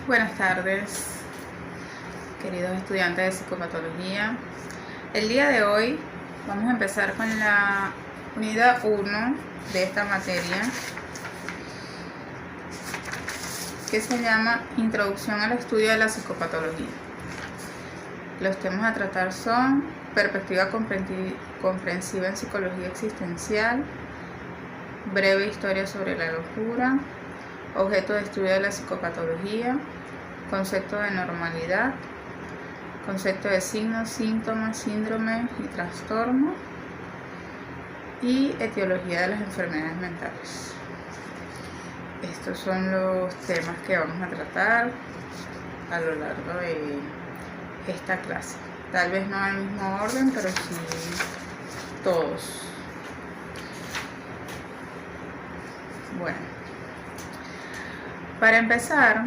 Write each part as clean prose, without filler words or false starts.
Buenas tardes, queridos estudiantes de psicopatología. El día de hoy vamos a empezar con la unidad 1 de esta materia, que se llama Introducción al estudio de la psicopatología. Los temas a tratar son perspectiva comprensiva en psicología existencial, breve historia sobre la locura, objeto de estudio de la psicopatología, concepto de normalidad, concepto de signos, síntomas, síndrome y trastorno, y etiología de las enfermedades mentales. Estos son los temas que vamos a tratar a lo largo de esta clase. Tal vez no en el mismo orden, pero sí todos. Bueno, para empezar,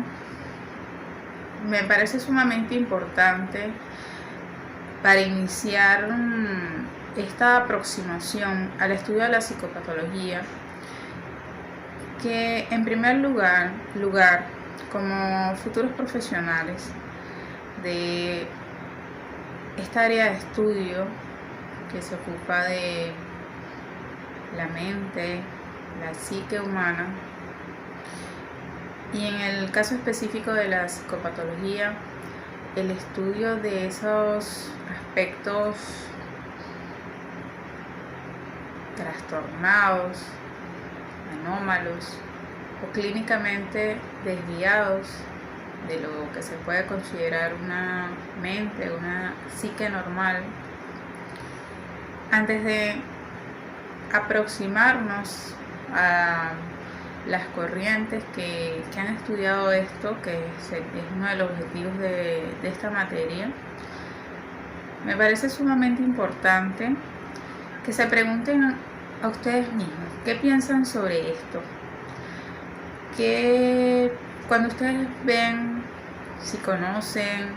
me parece sumamente importante para iniciar esta aproximación al estudio de la psicopatología que en primer lugar como futuros profesionales de esta área de estudio que se ocupa de la mente, la psique humana, y en el caso específico de la psicopatología, el estudio de esos aspectos trastornados, anómalos o clínicamente desviados de lo que se puede considerar una mente, una psique normal. Antes de aproximarnos a las corrientes que han estudiado esto, que es uno de los objetivos de esta materia, me parece sumamente importante que se pregunten a ustedes mismos qué piensan sobre esto, que cuando ustedes ven, si conocen,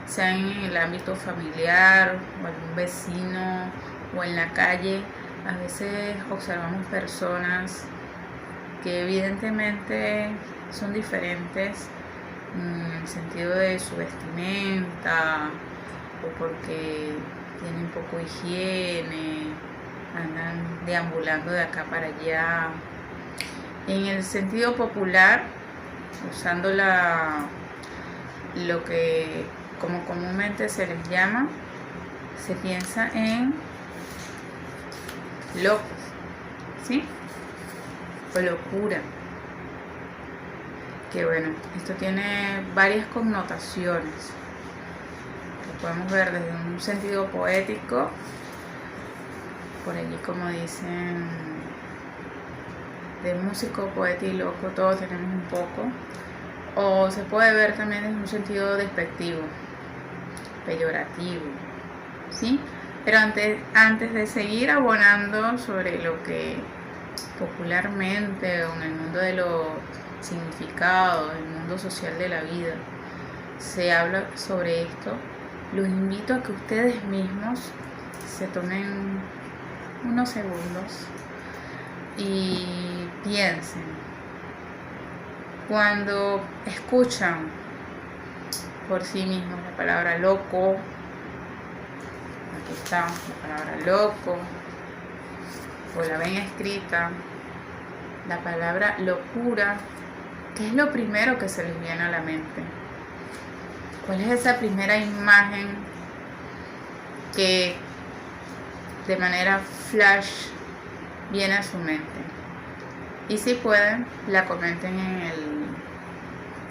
sea en el ámbito familiar o algún vecino o en la calle, a veces observamos personas que evidentemente son diferentes en el sentido de su vestimenta o porque tienen poco higiene, andan deambulando de acá para allá. En el sentido popular, usando lo que como comúnmente se les llama, se piensa en locos, ¿sí? O locura. Que bueno, esto tiene varias connotaciones. Lo podemos ver desde un sentido poético, por allí como dicen, de músico, poeta y loco, todos tenemos un poco. O se puede ver también desde un sentido despectivo, peyorativo, ¿sí? Pero antes de seguir abonando sobre lo que popularmente o en el mundo de los significados, en el mundo social de la vida, se habla sobre esto, los invito a que ustedes mismos se tomen unos segundos y piensen. Cuando escuchan por sí mismos la palabra loco, aquí está la palabra loco, o la ven escrita, la palabra locura, ¿qué es lo primero que se les viene a la mente? ¿Cuál es esa primera imagen que de manera flash viene a su mente? Y si pueden, la comenten en el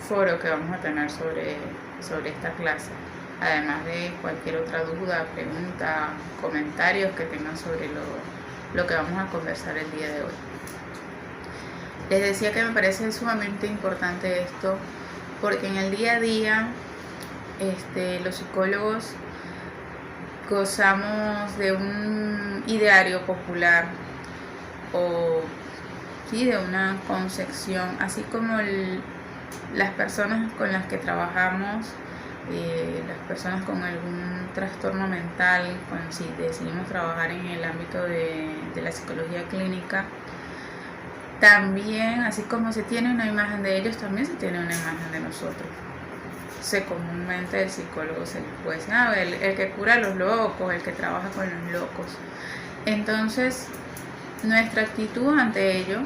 foro que vamos a tener sobre esta clase, además de cualquier otra duda, pregunta, comentarios que tengan sobre lo que vamos a conversar el día de hoy. Les decía que me parece sumamente importante esto porque en el día a día los psicólogos gozamos de un ideario popular o sí, de una concepción, así como las personas con las que trabajamos, las personas con algún trastorno mental, si decidimos trabajar en el ámbito de la psicología clínica, también, así como se tiene una imagen de ellos, también se tiene una imagen de nosotros. conoce comúnmente el psicólogo, se le puede decir, ah, el que cura a los locos, el que trabaja con los locos. Entonces, nuestra actitud ante ello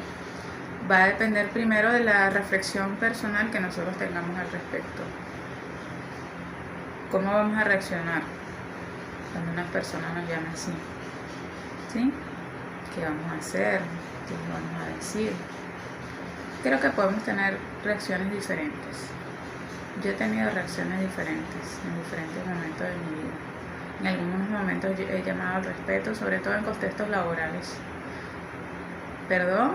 va a depender primero de la reflexión personal que nosotros tengamos al respecto. ¿Cómo vamos a reaccionar cuando una persona nos llame así? ¿Sí? ¿Qué vamos a hacer? ¿Qué vamos a decir? Creo que podemos tener reacciones diferentes. Yo he tenido reacciones diferentes en diferentes momentos de mi vida. En algunos momentos he llamado al respeto, sobre todo en contextos laborales. Perdón,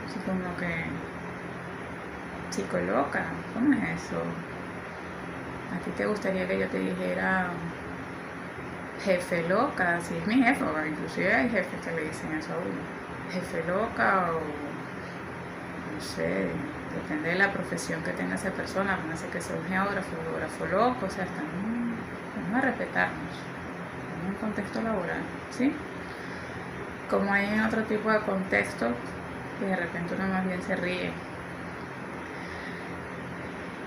así como que, chico loca, ¿cómo es eso? ¿A ti te gustaría que yo te dijera jefe loca? Si es mi jefe, o inclusive hay jefes que le dicen eso a uno. Jefe loca o no sé, depende de la profesión que tenga esa persona, póngase que sea un geógrafo loco, o sea, vamos a respetarnos en un contexto laboral, ¿sí? Como hay en otro tipo de contexto, que de repente uno más bien se ríe.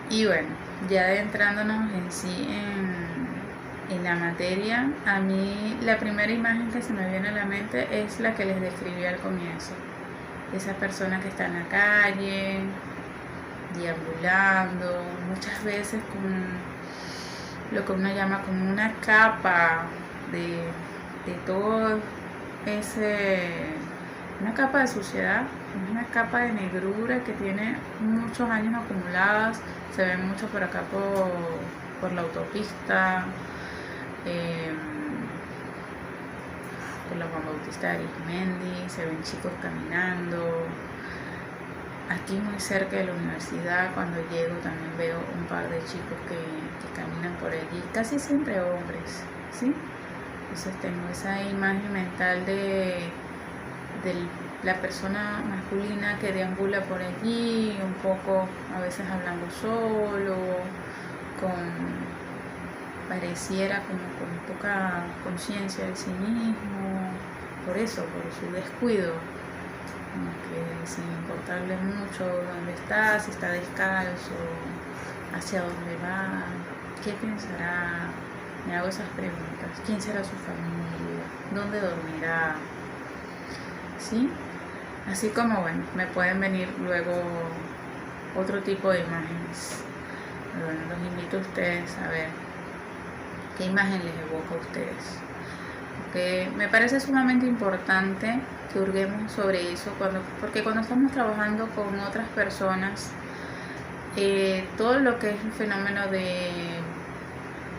Y bueno, ya adentrándonos en sí en la materia, a mí la primera imagen que se me viene a la mente es la que les describí al comienzo. Esa persona que está en la calle, deambulando, muchas veces con lo que uno llama como una capa de todo una capa de suciedad, una capa de negrura que tiene muchos años acumulados. Se ven mucho por acá por la autopista, por la Juan Bautista de Arismendi, se ven chicos caminando. Aquí muy cerca de la universidad, cuando llego, también veo un par de chicos que caminan por allí, casi siempre hombres, ¿sí? Entonces tengo esa imagen mental de la persona masculina que deambula por allí, un poco a veces hablando solo, pareciera como con poca conciencia de sí mismo, por su descuido, como que sin importarle mucho dónde está, si está descalzo, hacia dónde va, qué pensará. Me hago esas preguntas. ¿Quién será su familia? ¿Dónde dormirá? ¿Sí? Así como, bueno, me pueden venir luego otro tipo de imágenes. Bueno, los invito a ustedes a ver qué imagen les evoca a ustedes. Porque me parece sumamente importante que hurguemos sobre eso, porque cuando estamos trabajando con otras personas, todo lo que es el fenómeno de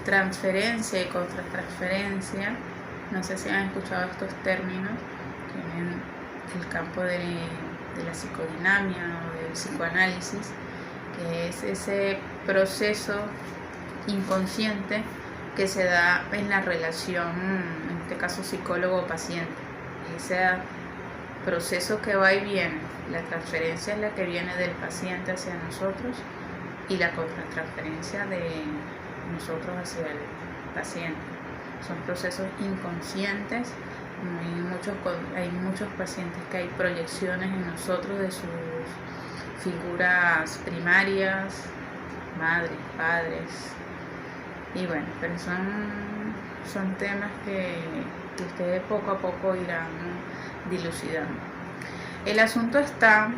transferencia y contratransferencia, no sé si han escuchado estos términos, tienen el campo de la psicodinamia o del psicoanálisis, que es ese proceso inconsciente que se da en la relación, en este caso psicólogo-paciente. Ese proceso que va y viene, la transferencia es la que viene del paciente hacia nosotros y la contratransferencia de nosotros hacia el paciente. Son procesos inconscientes. Hay muchos pacientes que hay proyecciones en nosotros de sus figuras primarias, madres, padres, y bueno, pero son temas que ustedes poco a poco irán dilucidando. El asunto está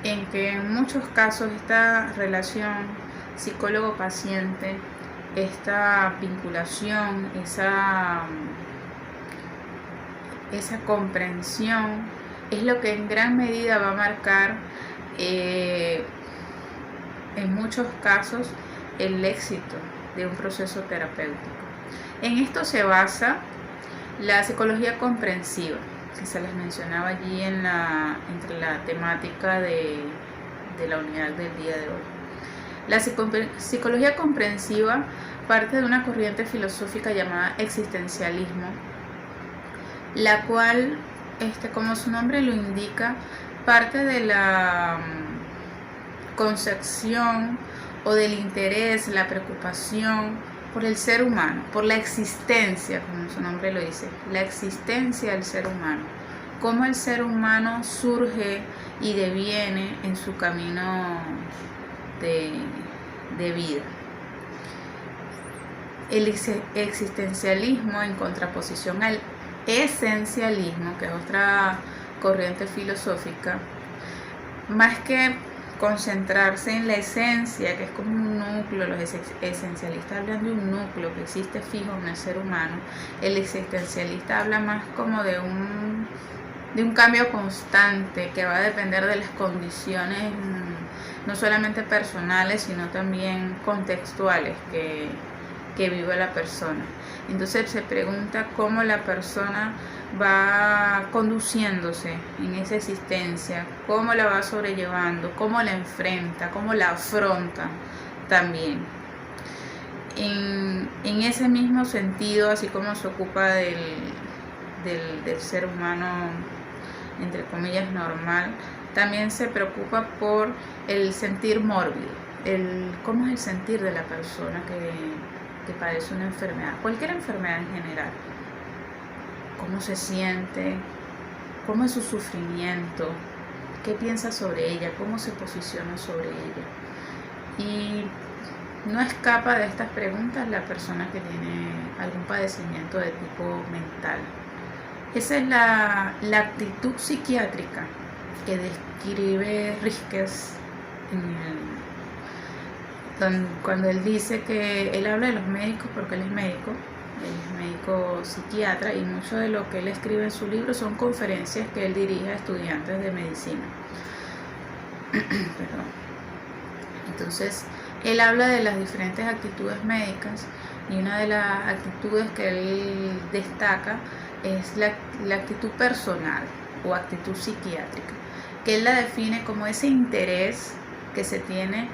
en que en muchos casos esta relación psicólogo-paciente, esta vinculación, esa comprensión es lo que en gran medida va a marcar en muchos casos el éxito de un proceso terapéutico. En esto se basa la psicología comprensiva, que se les mencionaba allí entre la temática de la unidad del día de hoy. La psicología comprensiva parte de una corriente filosófica llamada existencialismo, la cual, como su nombre lo indica, parte de la concepción o del interés, la preocupación por el ser humano, por la existencia, como su nombre lo dice, la existencia del ser humano, cómo el ser humano surge y deviene en su camino de vida. el existencialismo en contraposición al esencialismo, que es otra corriente filosófica, más que concentrarse en la esencia, que es como un núcleo, los esencialistas hablan de un núcleo que existe fijo en el ser humano, el existencialista habla más como de un cambio constante que va a depender de las condiciones no solamente personales, sino también contextuales que vive la persona. Entonces se pregunta cómo la persona va conduciéndose en esa existencia, cómo la va sobrellevando, cómo la enfrenta, cómo la afronta también. En ese mismo sentido, así como se ocupa del ser humano, entre comillas, normal, también se preocupa por el sentir mórbido, cómo es el sentir de la persona que padece una enfermedad, cualquier enfermedad en general, cómo se siente, cómo es su sufrimiento, qué piensa sobre ella, cómo se posiciona sobre ella. Y no escapa de estas preguntas la persona que tiene algún padecimiento de tipo mental. Esa es la actitud psiquiátrica que describe Rísquez cuando él dice que él habla de los médicos porque él es médico psiquiatra, y mucho de lo que él escribe en su libro son conferencias que él dirige a estudiantes de medicina. Entonces, él habla de las diferentes actitudes médicas, y una de las actitudes que él destaca es la actitud personal o actitud psiquiátrica, que él la define como ese interés que se tiene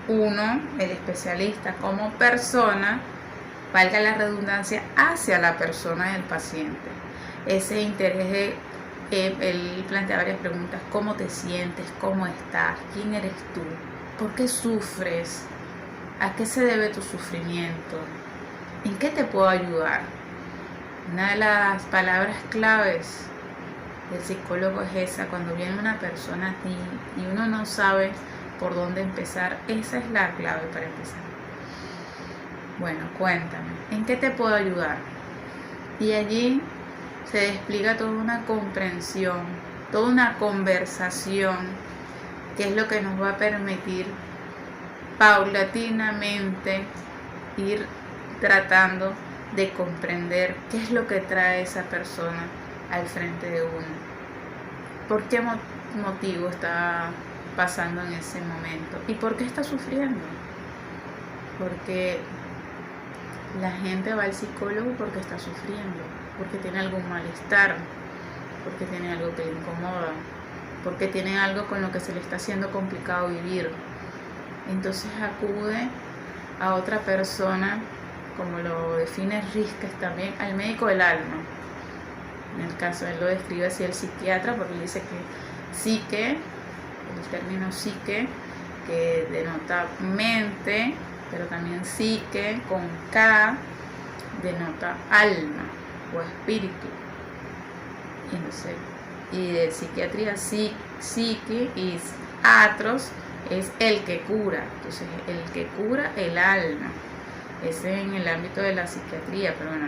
uno, el especialista, como persona, valga la redundancia, hacia la persona del paciente. Ese interés él plantea varias preguntas: ¿cómo te sientes? ¿Cómo estás? ¿Quién eres tú? ¿Por qué sufres? ¿A qué se debe tu sufrimiento? ¿En qué te puedo ayudar? Una de las palabras claves del psicólogo es esa: cuando viene una persona a ti y uno no sabe por dónde empezar, esa es la clave para empezar. Bueno, cuéntame, ¿en qué te puedo ayudar? Y allí se despliega toda una comprensión, toda una conversación, que es lo que nos va a permitir paulatinamente ir tratando de comprender qué es lo que trae esa persona al frente de uno, por qué motivo está pasando en ese momento y por qué está sufriendo. Porque la gente va al psicólogo porque está sufriendo, porque tiene algún malestar, porque tiene algo que le incomoda, porque tiene algo con lo que se le está haciendo complicado vivir. Entonces acude a otra persona, como lo define Rísquez también, al médico del alma. En el caso, él lo describe así, el psiquiatra, porque él dice que psique, el término psique, que denota mente, pero también psique con K denota alma o espíritu. Y de psiquiatría, psique, y atros es el que cura. Entonces, el que cura el alma. Ese en el ámbito de la psiquiatría, pero bueno,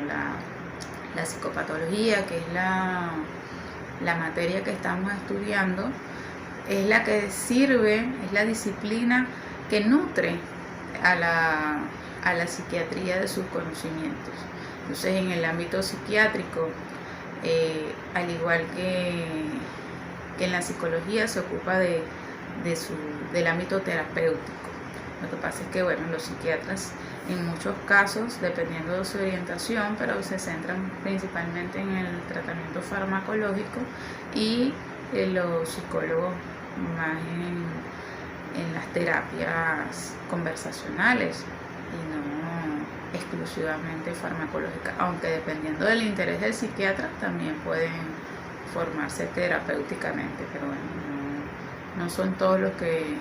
la psicopatología, que es la materia que estamos estudiando, es la que sirve, es la disciplina que nutre a la psiquiatría de sus conocimientos. Entonces, en el ámbito psiquiátrico, al igual que en la psicología, se ocupa del ámbito terapéutico. Lo que pasa es que, bueno, los psiquiatras en muchos casos, dependiendo de su orientación, pero se centran principalmente en el tratamiento farmacológico, y los psicólogos más en las terapias conversacionales y no exclusivamente farmacológicas, aunque dependiendo del interés del psiquiatra también pueden formarse terapéuticamente, pero bueno, no son todos los que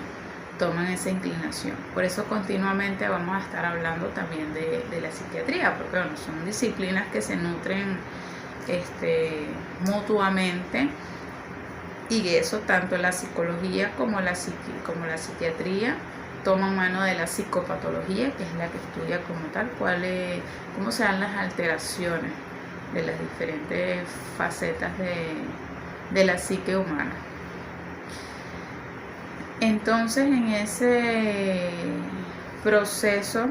toman esa inclinación. Por eso continuamente vamos a estar hablando también de la psiquiatría, porque bueno, son disciplinas que se nutren mutuamente, y eso tanto la psicología como la psiquiatría toman mano de la psicopatología, que es la que estudia como tal cómo se dan las alteraciones de las diferentes facetas de la psique humana. Entonces, en ese proceso,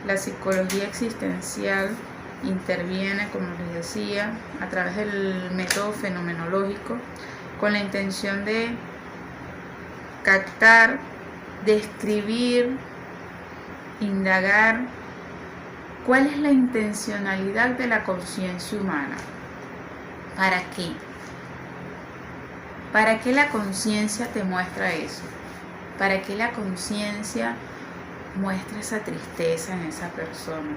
la psicología existencial interviene, como les decía, a través del método fenomenológico, con la intención de captar, describir, indagar cuál es la intencionalidad de la conciencia humana. ¿Para qué? ¿Para qué la conciencia te muestra eso? ¿Para qué la conciencia muestra esa tristeza en esa persona?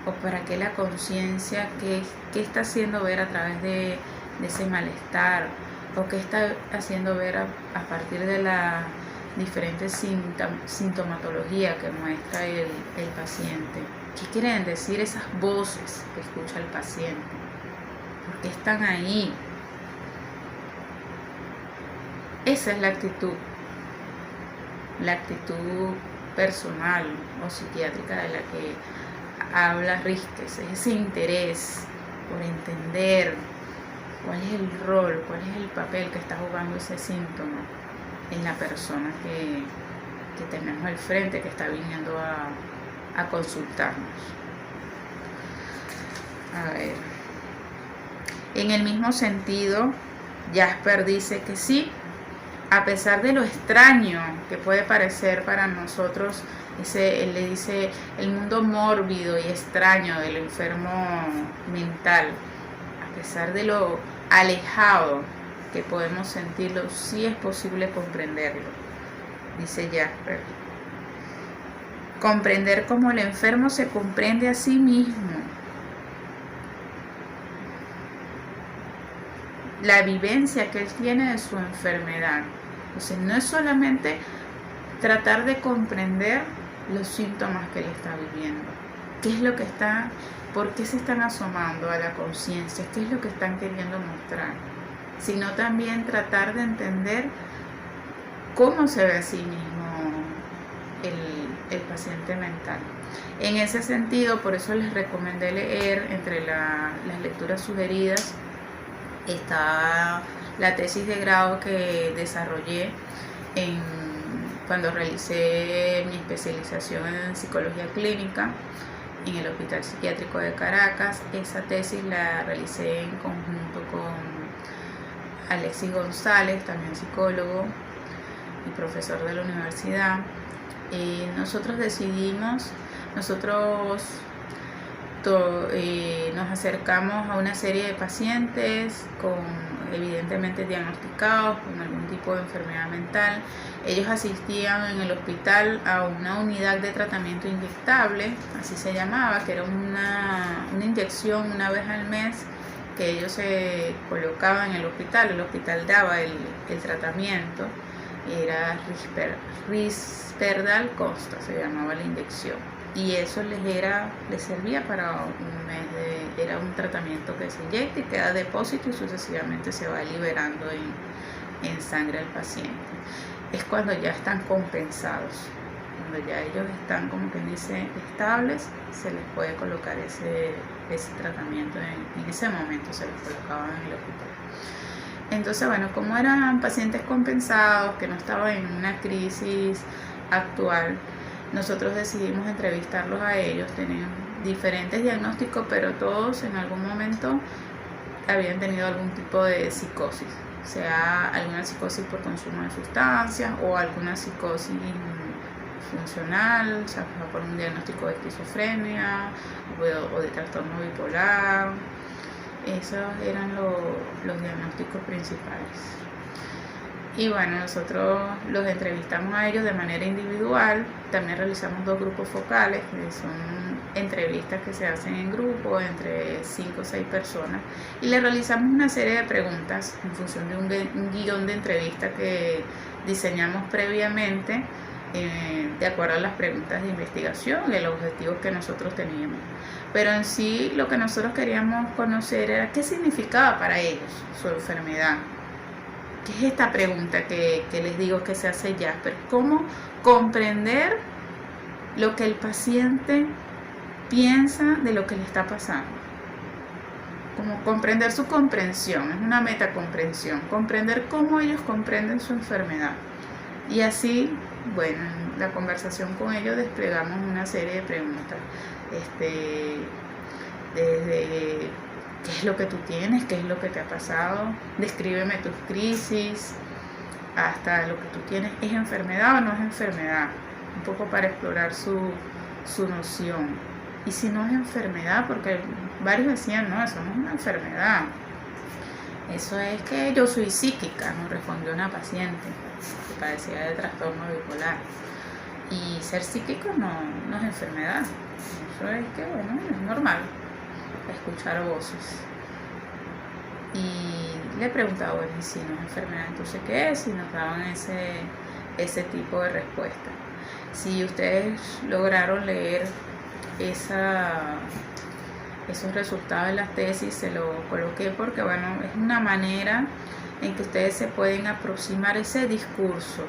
¿O para qué la conciencia, qué está haciendo ver a través de ese malestar? ¿O qué está haciendo ver a partir de la diferente sintomatología que muestra el paciente? ¿Qué quieren decir esas voces que escucha el paciente? ¿Por qué están ahí? Esa es la actitud personal o psiquiátrica de la que habla Rísquez, es ese interés por entender cuál es el rol, cuál es el papel que está jugando ese síntoma en la persona que tenemos al frente, que está viniendo a consultarnos. A ver, en el mismo sentido, Jasper dice que sí, a pesar de lo extraño que puede parecer para nosotros, él le dice el mundo mórbido y extraño del enfermo mental, a pesar de lo alejado que podemos sentirlo, sí es posible comprenderlo, dice Jasper. Comprender cómo el enfermo se comprende a sí mismo. La vivencia que él tiene de su enfermedad. Entonces, no es solamente tratar de comprender los síntomas que él está viviendo, qué es lo que por qué se están asomando a la conciencia, qué es lo que están queriendo mostrar, sino también tratar de entender cómo se ve a sí mismo el paciente mental. En ese sentido, por eso les recomendé leer entre las lecturas sugeridas está la tesis de grado que desarrollé cuando realicé mi especialización en psicología clínica en el Hospital Psiquiátrico de Caracas. Esa tesis la realicé en conjunto con Alexis González, también psicólogo y profesor de la universidad. Nosotros nos acercamos a una serie de pacientes evidentemente diagnosticados con algún tipo de enfermedad mental. Ellos asistían en el hospital a una unidad de tratamiento inyectable, así se llamaba, que era una inyección una vez al mes que ellos se colocaban en el hospital daba el tratamiento, era Risperdal Consta, se llamaba la inyección. Y eso les servía para un mes era un tratamiento que se inyecta y queda depósito y sucesivamente se va liberando en sangre al paciente. Es cuando ya están compensados, cuando ya ellos están, como quien dice, estables, se les puede colocar ese tratamiento, en ese momento se les colocaba en el hospital. Entonces, bueno, como eran pacientes compensados, que no estaban en una crisis actual, nosotros decidimos entrevistarlos a ellos. Tenían diferentes diagnósticos, pero todos en algún momento habían tenido algún tipo de psicosis, sea alguna psicosis por consumo de sustancias o alguna psicosis funcional, o sea, por un diagnóstico de esquizofrenia o de trastorno bipolar. Esos eran los diagnósticos principales. Y bueno, nosotros los entrevistamos a ellos de manera individual. También realizamos 2 grupos focales, que son entrevistas que se hacen en grupo entre 5 o 6 personas. Y les realizamos una serie de preguntas en función de un guión de entrevista que diseñamos previamente, de acuerdo a las preguntas de investigación y los objetivos que nosotros teníamos. Pero en sí lo que nosotros queríamos conocer era qué significaba para ellos su enfermedad. ¿Qué es esta pregunta que les digo que se hace Jasper? ¿Cómo comprender lo que el paciente piensa de lo que le está pasando? Como comprender su comprensión, es una metacomprensión, comprender cómo ellos comprenden su enfermedad. Y así, bueno, en la conversación con ellos desplegamos una serie de preguntas, desde qué es lo que tú tienes, qué es lo que te ha pasado, descríbeme tus crisis, hasta lo que tú tienes, ¿es enfermedad o no es enfermedad? Un poco para explorar su noción. Y si no es enfermedad, porque varios decían, no, eso no es una enfermedad, eso es que yo soy psíquica, nos respondió una paciente que padecía de trastorno bipolar. Y ser psíquico no es enfermedad, eso es que, bueno, es normal escuchar voces. Y le preguntaba, bueno, y si no es enfermedad, entonces ¿qué es? Y nos daban ese tipo de respuesta. Si ustedes lograron leer esos resultados de las tesis, se lo coloqué porque, bueno, es una manera en que ustedes se pueden aproximar ese discurso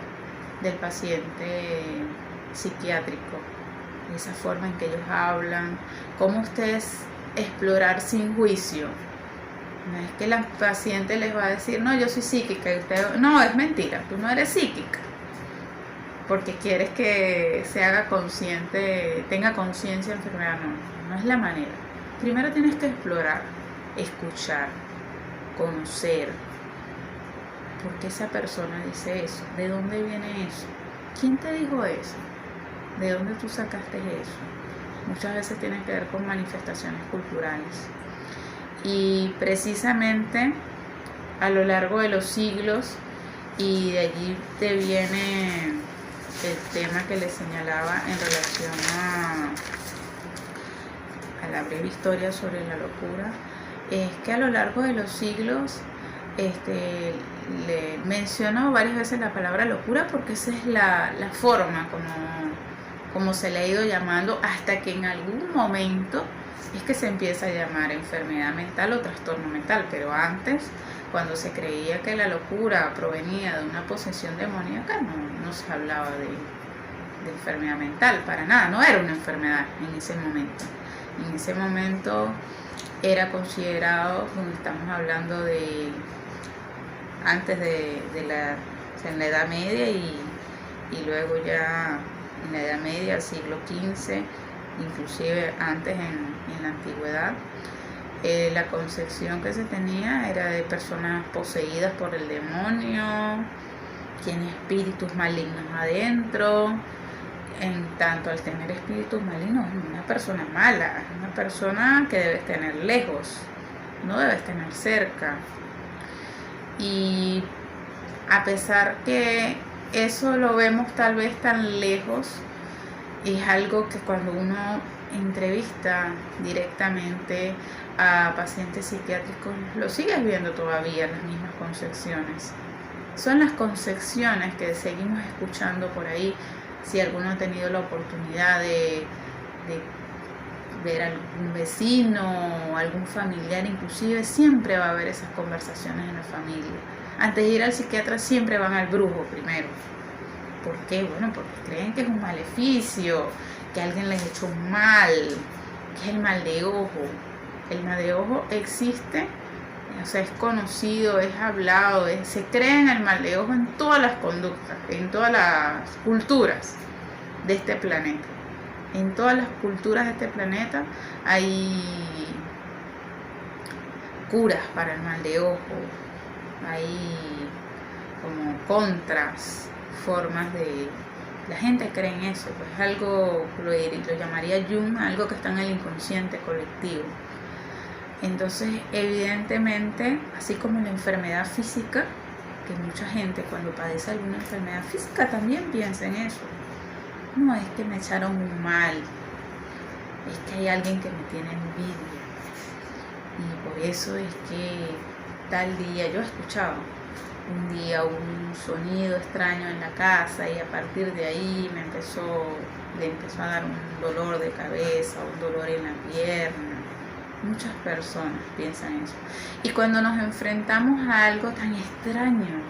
del paciente psiquiátrico, esa forma en que ellos hablan, cómo ustedes explorar sin juicio. No es que la paciente les va a decir, no, yo soy psíquica, y usted, no, es mentira, tú no eres psíquica, porque quieres que se haga consciente, tenga conciencia de enfermedad. No es la manera. Primero tienes que explorar, escuchar, conocer por qué esa persona dice eso, de dónde viene eso, quién te dijo eso, de dónde tú sacaste eso. Muchas veces tienen que ver con manifestaciones culturales. Y precisamente a lo largo de los siglos, y de allí te viene el tema que les señalaba en relación a la breve historia sobre la locura, es que a lo largo de los siglos le menciono varias veces la palabra locura porque esa es la forma como se le ha ido llamando, hasta que en algún momento es que se empieza a llamar enfermedad mental o trastorno mental. Pero antes, cuando se creía que la locura provenía de una posesión demoníaca, no se hablaba de enfermedad mental, para nada, no era una enfermedad en ese momento. En ese momento era considerado, como estamos hablando de antes en la Edad Media y luego ya en la Edad Media, el siglo XV, inclusive antes en la antigüedad, la concepción que se tenía era de personas poseídas por el demonio, tiene espíritus malignos adentro. En tanto, al tener espíritus malignos, es una persona mala, es una persona que debes tener lejos, no debes tener cerca. Y a pesar que eso lo vemos tal vez tan lejos, es algo que cuando uno entrevista directamente a pacientes psiquiátricos, lo sigues viendo todavía, las mismas concepciones. Son las concepciones que seguimos escuchando por ahí. Si alguno ha tenido la oportunidad de ver a algún vecino o algún familiar, inclusive siempre va a haber esas conversaciones en la familia. Antes de ir al psiquiatra siempre van al brujo primero. ¿Por qué? Bueno, porque creen que es un maleficio, que alguien les ha hecho un mal, que es el mal de ojo. El mal de ojo existe, o sea, es conocido, es hablado, se cree en el mal de ojo en todas las conductas, en todas las culturas de este planeta. En todas las culturas de este planeta hay curas para el mal de ojo, hay como contras, formas de... La gente cree en eso, pues algo, lo llamaría Jung, algo que está en el inconsciente colectivo. Entonces, evidentemente, así como la enfermedad física, que mucha gente cuando padece alguna enfermedad física también piensa en eso. No es que me echaron un mal, es que hay alguien que me tiene envidia. Y por eso es que tal día, yo he escuchado un día un sonido extraño en la casa y a partir de ahí le empezó a dar un dolor de cabeza, un dolor en la pierna. Muchas personas piensan eso. Y cuando nos enfrentamos a algo tan extraño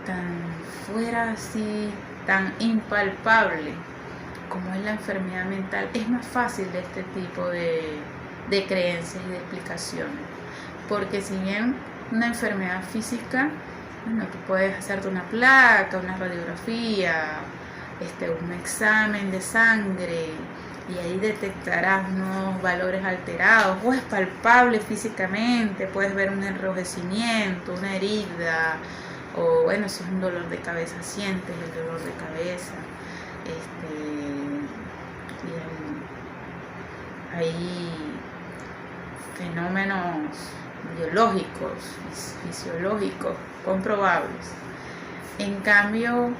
tan fuera así, tan impalpable como es la enfermedad mental, es más fácil de este tipo de creencias y de explicaciones. Porque si bien una enfermedad física, bueno, tú puedes hacerte una placa, una radiografía, un examen de sangre, y ahí detectarás unos valores alterados, o es palpable físicamente, puedes ver un enrojecimiento, una herida, o bueno, si es un dolor de cabeza, sientes el dolor de cabeza, y hay fenómenos biológicos, fisiológicos, comprobables. En cambio,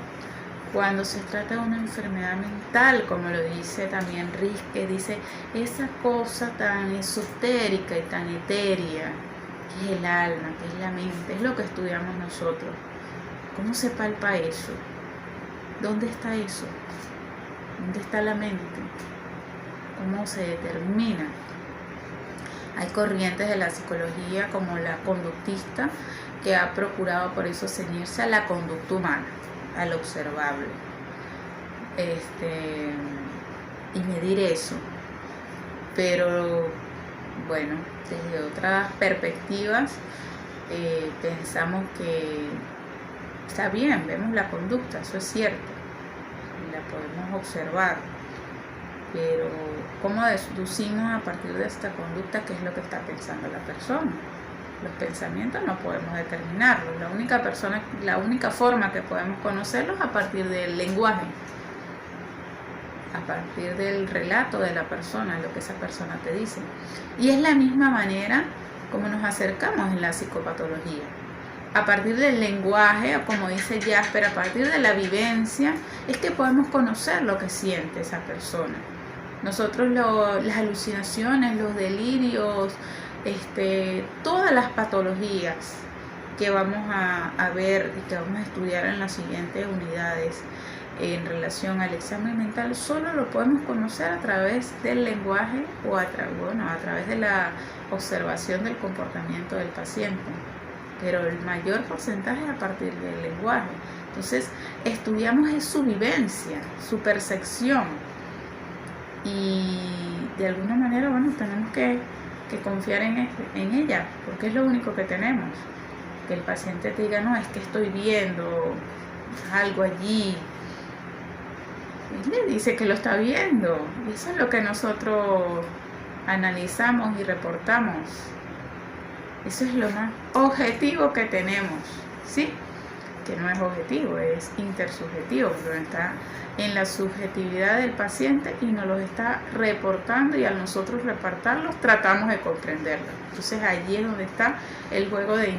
cuando se trata de una enfermedad mental, como lo dice también Rilke, dice esa cosa tan esotérica y tan etérea, que es el alma, que es la mente, es lo que estudiamos nosotros. ¿Cómo se palpa eso? ¿Dónde está eso? ¿Dónde está la mente? ¿Cómo se determina? Hay corrientes de la psicología como la conductista que ha procurado por eso ceñirse a la conducta humana, al observable, y medir eso. Pero bueno, desde otras perspectivas pensamos que está bien, vemos la conducta, eso es cierto, la podemos observar, pero ¿cómo deducimos a partir de esta conducta qué es lo que está pensando la persona? Los pensamientos no podemos determinarlos, la única forma que podemos conocerlos a partir del lenguaje, a partir del relato de la persona, lo que esa persona te dice. Y es la misma manera como nos acercamos en la psicopatología. A partir del lenguaje, o como dice Jasper, a partir de la vivencia, es que podemos conocer lo que siente esa persona. Nosotros las alucinaciones, los delirios, todas las patologías que vamos a ver y que vamos a estudiar en las siguientes unidades en relación al examen mental, solo lo podemos conocer a través del lenguaje o a través de la observación del comportamiento del paciente, pero el mayor porcentaje es a partir del lenguaje. Entonces estudiamos es su vivencia, su percepción, y de alguna manera tenemos que confiar en ella, porque es lo único que tenemos. Que el paciente te diga, no, es que estoy viendo algo allí, y le dice que lo está viendo, y eso es lo que nosotros analizamos y reportamos. Eso es lo más objetivo que tenemos, ¿sí? Que no es objetivo, es intersubjetivo, pero está en la subjetividad del paciente y nos los está reportando, y al nosotros reportarlos tratamos de comprenderlos. Entonces allí es donde está el juego de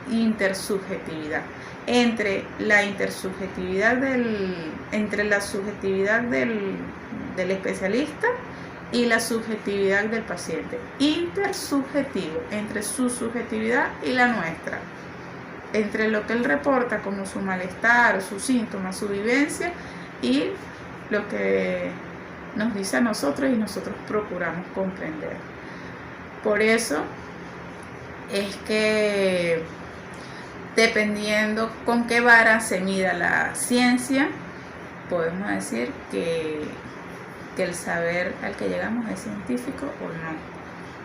intersubjetividad. Entre la subjetividad del especialista y la subjetividad del paciente. Intersubjetivo, entre su subjetividad y la nuestra. Entre lo que él reporta como su malestar, sus síntomas, su vivencia, y lo que nos dice a nosotros y nosotros procuramos comprender. Por eso es que, dependiendo con qué vara se mida la ciencia, podemos decir que el saber al que llegamos es científico o no.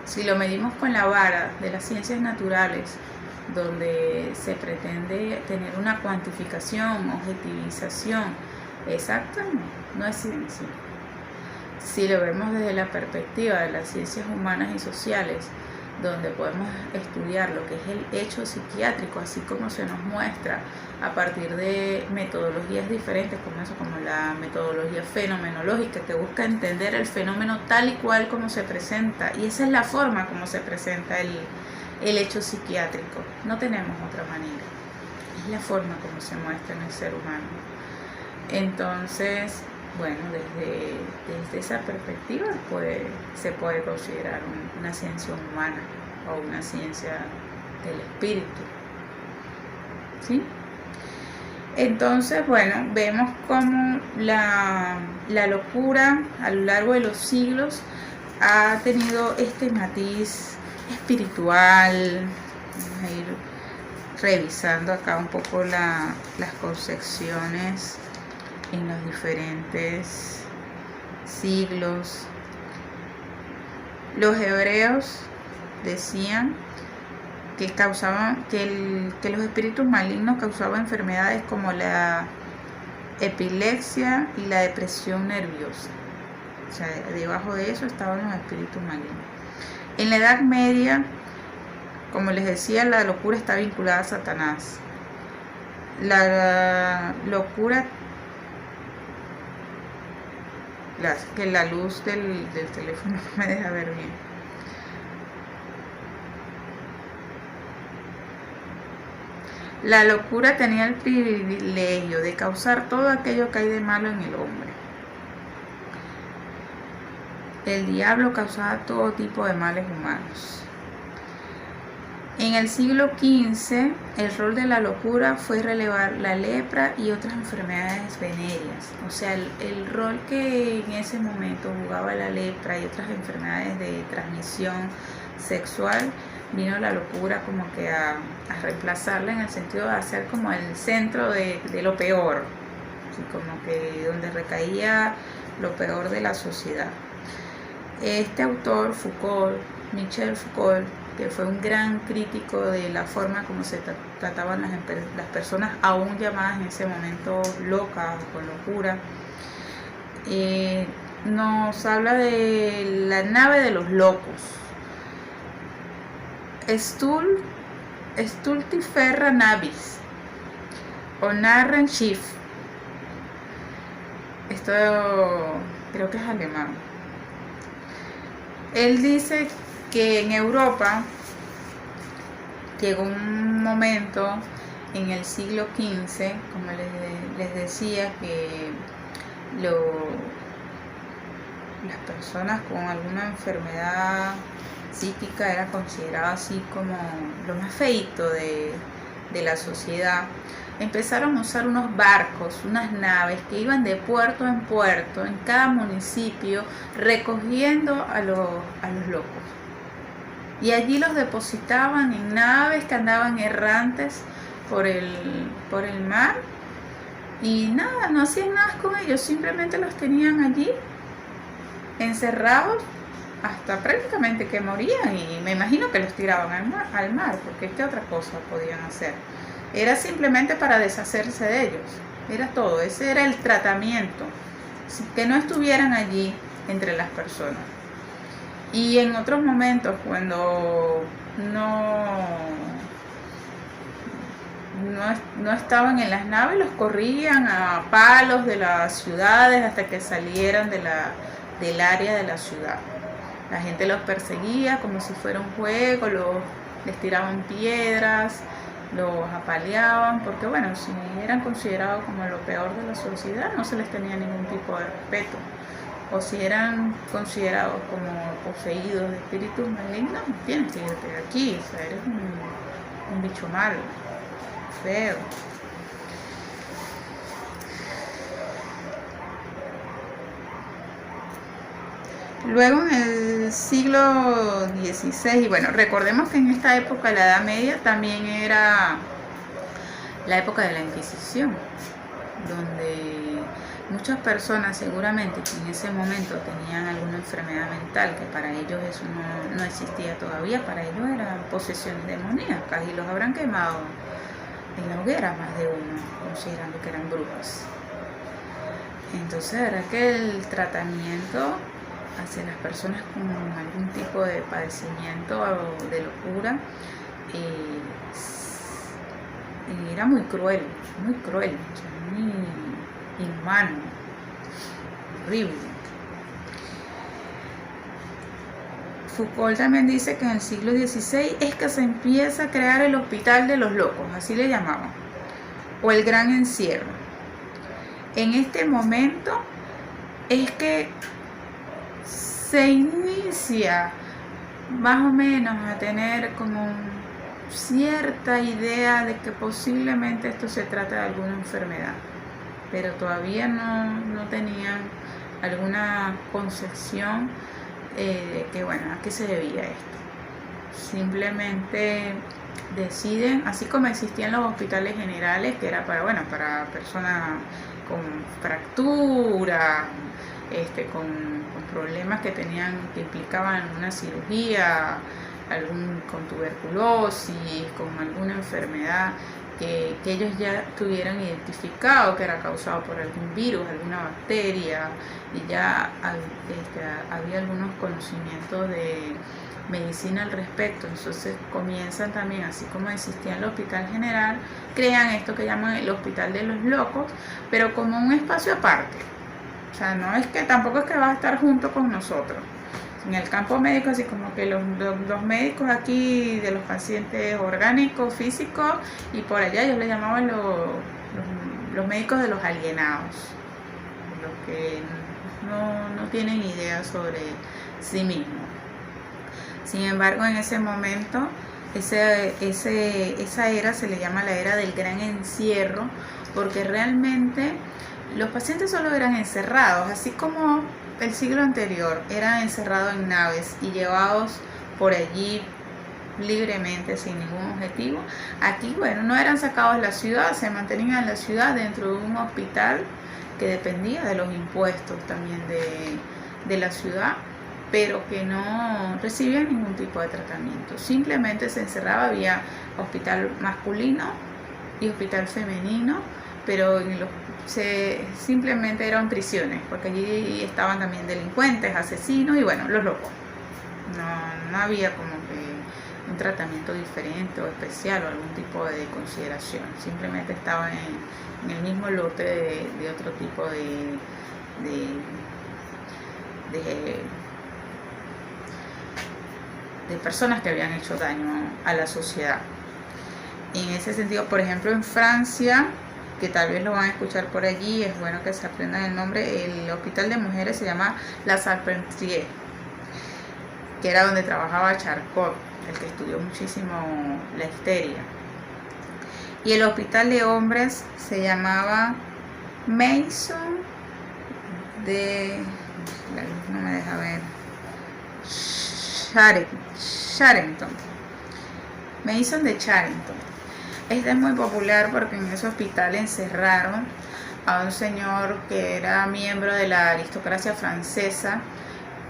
Si lo medimos con la vara de las ciencias naturales, donde se pretende tener una cuantificación, objetivización exacta, no es ciencia. Si lo vemos desde la perspectiva de las ciencias humanas y sociales, donde podemos estudiar lo que es el hecho psiquiátrico, así como se nos muestra a partir de metodologías diferentes, como la metodología fenomenológica, que busca entender el fenómeno tal y cual como se presenta, y esa es la forma como se presenta el hecho psiquiátrico. No tenemos otra manera, es la forma como se muestra en el ser humano. Entonces, desde esa perspectiva se puede considerar una ciencia humana o una ciencia del espíritu, ¿sí? Entonces, vemos cómo la locura a lo largo de los siglos ha tenido este matiz espiritual, revisando acá un poco las concepciones en los diferentes siglos. Los hebreos decían que que los espíritus malignos causaban enfermedades como la epilepsia y la depresión nerviosa. O sea, debajo de eso estaban los espíritus malignos. En la Edad Media, como les decía, la locura está vinculada a Satanás. La locura, que la luz del teléfono no me deja ver bien. La locura tenía el privilegio de causar todo aquello que hay de malo en el hombre. El diablo causaba todo tipo de males humanos. En el siglo XV, el rol de la locura fue relevar la lepra y otras enfermedades venéreas. O sea, el rol que en ese momento jugaba la lepra y otras enfermedades de transmisión sexual, vino la locura como que a reemplazarla, en el sentido de hacer como el centro de lo peor, así como que donde recaía lo peor de la sociedad. Este autor, Michel Foucault, que fue un gran crítico de la forma como se trataban las personas aún llamadas en ese momento locas o con locura, nos habla de la nave de los locos. Stultiferra navis o Narren Schiff. Esto creo que es alemán. Él dice que en Europa llegó un momento en el siglo XV, como les decía, que las personas con alguna enfermedad psíquica era considerado así como lo más feito de la sociedad. Empezaron a usar unos barcos, unas naves que iban de puerto en puerto en cada municipio recogiendo a los locos, y allí los depositaban en naves que andaban errantes por el mar, y nada, no hacían nada con ellos, simplemente los tenían allí encerrados hasta prácticamente que morían, y me imagino que los tiraban al mar, porque ¿qué otra cosa podían hacer? Era simplemente para deshacerse de ellos, era todo, ese era el tratamiento, que no estuvieran allí entre las personas. Y en otros momentos, cuando no estaban en las naves, los corrían a palos de las ciudades hasta que salieran del área de la ciudad. La gente los perseguía como si fuera un juego, les tiraban piedras, los apaleaban, porque bueno, si eran considerados como lo peor de la sociedad, no se les tenía ningún tipo de respeto. O si eran considerados como poseídos de espíritus malignos, tienes que irte de aquí, o sea, eres un bicho malo, feo. Luego en el siglo XVI, y bueno, recordemos que en esta época, la Edad Media, también era la época de la Inquisición, donde muchas personas seguramente que en ese momento tenían alguna enfermedad mental, que para ellos eso no existía todavía, para ellos eran posesiones demoníacas, y los habrán quemado en la hoguera más de uno, considerando que eran brujas. Entonces, la verdad que el tratamiento hacia las personas con algún tipo de padecimiento o de locura era muy cruel, muy inhumano, horrible. Foucault también dice que en el siglo XVI es que se empieza a crear el hospital de los locos, así le llamaban, o el gran encierro. En este momento es que se inicia más o menos a tener como cierta idea de que posiblemente esto se trata de alguna enfermedad, pero todavía no tenían alguna concepción de que, bueno, ¿a qué se debía esto? simplemente deciden, así como existían los hospitales generales, que era para, bueno, para personas con fractura, con problemas que tenían, que implicaban una cirugía, con tuberculosis, con alguna enfermedad que ellos ya tuvieran identificado que era causado por algún virus, alguna bacteria, y ya había algunos conocimientos de medicina al respecto. Entonces comienzan también, así como existía el hospital general, crean esto que llaman el hospital de los locos, pero como un espacio aparte. O sea, no es que tampoco es que va a estar junto con nosotros. En el campo médico, así como que los médicos aquí de los pacientes orgánicos, físicos, y por allá ellos le llamaban los médicos de los alienados, los que no tienen idea sobre sí mismos. Sin embargo, en ese momento, esa era se le llama la era del gran encierro, porque realmente los pacientes solo eran encerrados, así como el siglo anterior, eran encerrados en naves y llevados por allí libremente, sin ningún objetivo. Aquí, bueno, no eran sacados de la ciudad, se mantenían en la ciudad dentro de un hospital que dependía de los impuestos también de la ciudad, pero que no recibían ningún tipo de tratamiento. Simplemente se encerraba, había hospital masculino y hospital femenino, pero simplemente eran prisiones, porque allí estaban también delincuentes, asesinos y bueno, los locos. No había como que un tratamiento diferente o especial o algún tipo de consideración. Simplemente estaban en el mismo lote de otro tipo de personas que habían hecho daño a la sociedad. En ese sentido, por ejemplo, en Francia, que tal vez lo van a escuchar por allí, es bueno que se aprendan el nombre, el hospital de mujeres se llama La Salpêtrière, que era donde trabajaba Charcot, el que estudió muchísimo la histeria. Y el hospital de hombres se llamaba Maison de... no me deja ver... Charenton. Maison de Charenton. Este es muy popular porque en ese hospital encerraron a un señor que era miembro de la aristocracia francesa,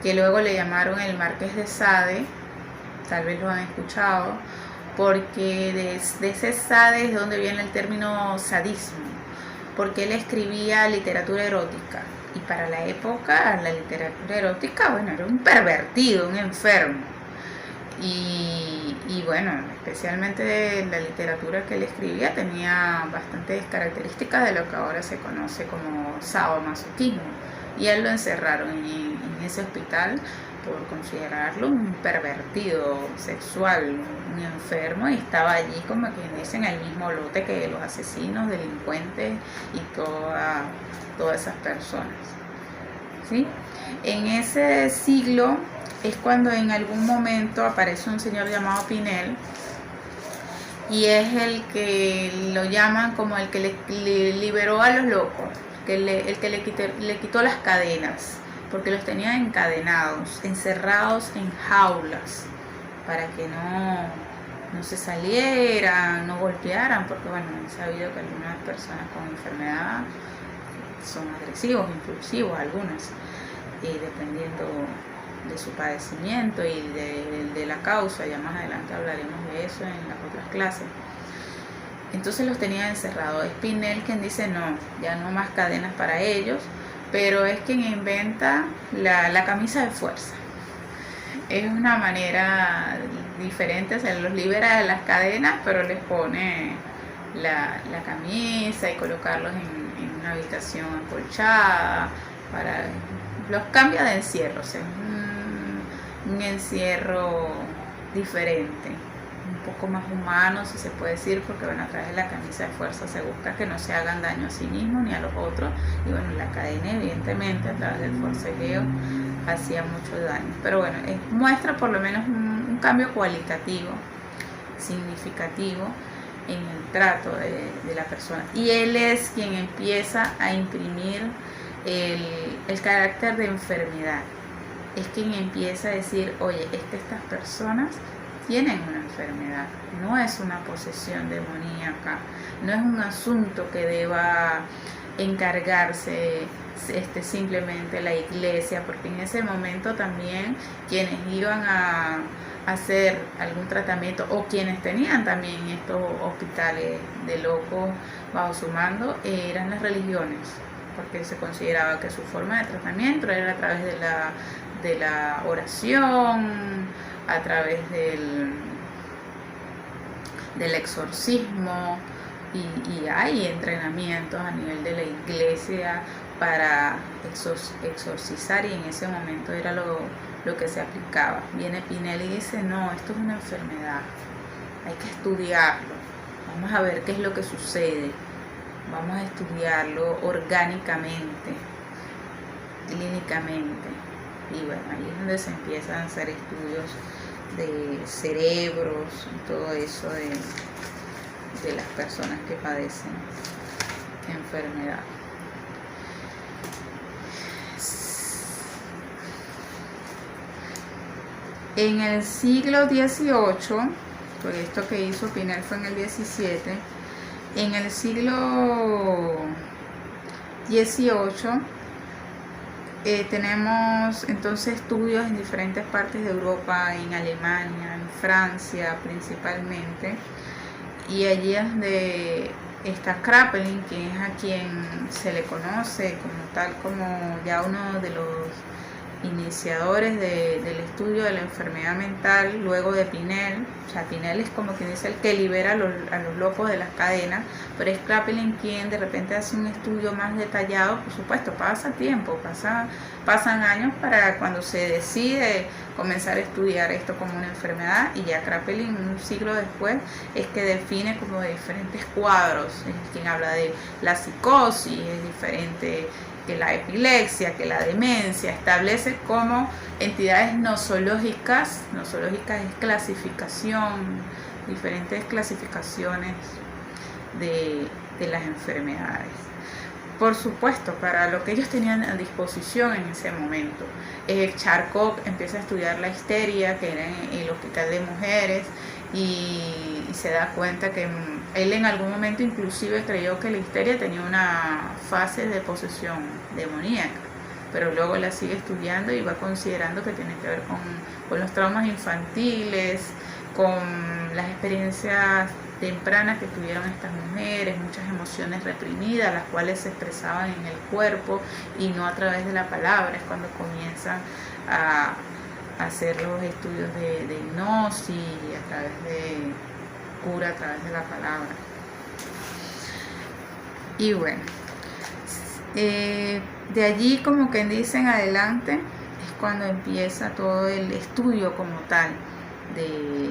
que luego le llamaron el Marqués de Sade, tal vez lo han escuchado, porque de ese Sade es donde viene el término sadismo, porque él escribía literatura erótica, y para la época la literatura erótica, bueno, era un pervertido, un enfermo. Y bueno, especialmente la literatura que él escribía tenía bastantes características de lo que ahora se conoce como sadomasoquismo. Y él lo encerraron en ese hospital por considerarlo un pervertido sexual, un enfermo, y estaba allí como quien dice en el mismo lote que los asesinos, delincuentes y todas esas personas. ¿Sí? En ese siglo es cuando en algún momento aparece un señor llamado Pinel, y es el que lo llaman como el que le liberó a los locos, el que le quitó las cadenas, porque los tenía encadenados, encerrados en jaulas, para que no se salieran, no golpearan, porque bueno, he sabido que algunas personas con enfermedad son agresivos, impulsivos, algunas, dependiendo de su padecimiento y de la causa. Ya más adelante hablaremos de eso en las otras clases. Entonces los tenía encerrados. Es Pinel quien dice no, ya no más cadenas para ellos, pero es quien inventa la camisa de fuerza. Es una manera diferente, se los libera de las cadenas, pero les pone la camisa y colocarlos en una habitación acolchada, los cambia de encierro, o sea, un encierro diferente, un poco más humano, si se puede decir, porque bueno, a través de la camisa de fuerza se busca que no se hagan daño a sí mismos ni a los otros, y bueno, la cadena evidentemente a través del forcejeo hacía mucho daño, pero bueno, muestra por lo menos un cambio cualitativo significativo en el trato de la persona, y él es quien empieza a imprimir el carácter de enfermedad. Es quien empieza a decir, oye, estas personas tienen una enfermedad, no es una posesión demoníaca, no es un asunto que deba encargarse simplemente la iglesia, porque en ese momento también quienes iban a hacer algún tratamiento o quienes tenían también estos hospitales de locos bajo su mando eran las religiones, porque se consideraba que su forma de tratamiento era a través de la oración, a través del exorcismo, y hay entrenamientos a nivel de la iglesia para exorcizar, y en ese momento era lo que se aplicaba. Viene Pinel y dice, no, esto es una enfermedad, hay que estudiarlo, vamos a ver qué es lo que sucede, vamos a estudiarlo orgánicamente, clínicamente. Y bueno, ahí es donde se empiezan a hacer estudios de cerebros y todo eso de las personas que padecen enfermedad. En el siglo XVIII, porque esto que hizo Pinel fue en el XVII, en el siglo XVIII tenemos entonces estudios en diferentes partes de Europa, en Alemania, en Francia principalmente, y allí es donde está Kraepelin, que es a quien se le conoce como tal, como ya uno de los iniciadores del estudio de la enfermedad mental, luego de Pinel. O sea, Pinel es como quien dice el que libera a los locos de las cadenas, pero es Kraepelin quien de repente hace un estudio más detallado. Por supuesto, pasa tiempo, pasan años para cuando se decide comenzar a estudiar esto como una enfermedad, y ya Kraepelin un siglo después es que define como diferentes cuadros, es quien habla de la psicosis, es diferente que la epilepsia, que la demencia, establece como entidades nosológicas. Nosológicas es clasificación, diferentes clasificaciones de las enfermedades. Por supuesto, para lo que ellos tenían a disposición en ese momento. Charcot empieza a estudiar la histeria, que era en el hospital de mujeres, y se da cuenta que él en algún momento inclusive creyó que la histeria tenía una fase de posesión demoníaca, pero luego la sigue estudiando y va considerando que tiene que ver con los traumas infantiles, con las experiencias tempranas que tuvieron estas mujeres, muchas emociones reprimidas, las cuales se expresaban en el cuerpo y no a través de la palabra. Es cuando comienzan a hacer los estudios de hipnosis y a través de cura, a través de la palabra. Y bueno, de allí, como que dicen adelante, es cuando empieza todo el estudio como tal de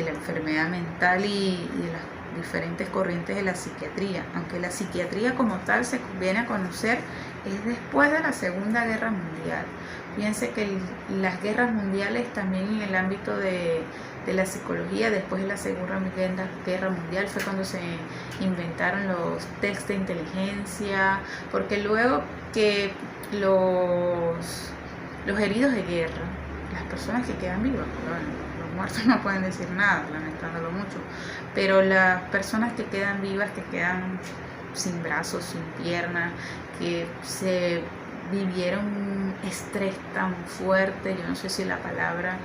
la enfermedad mental y de las diferentes corrientes de la psiquiatría, aunque la psiquiatría como tal se viene a conocer es después de la Segunda Guerra Mundial. Fíjense que las guerras mundiales también en el ámbito de la psicología, después de la Segunda Guerra Mundial fue cuando se inventaron los test de inteligencia, porque luego que los heridos de guerra, las personas que quedan vivas, bueno, los muertos no pueden decir nada, lamentándolo mucho, pero las personas que quedan vivas, que quedan sin brazos, sin piernas, que se vivieron un estrés tan fuerte, yo no sé si la palabra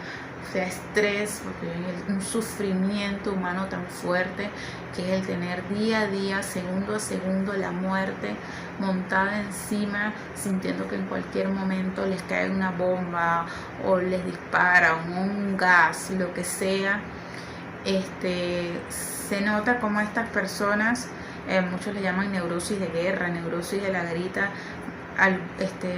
sea estrés, porque hay un sufrimiento humano tan fuerte, que es el tener día a día, segundo a segundo, la muerte montada encima, sintiendo que en cualquier momento les cae una bomba o les dispara un gas, lo que sea. Se nota como estas personas, muchos le llaman neurosis de guerra, neurosis de la grita.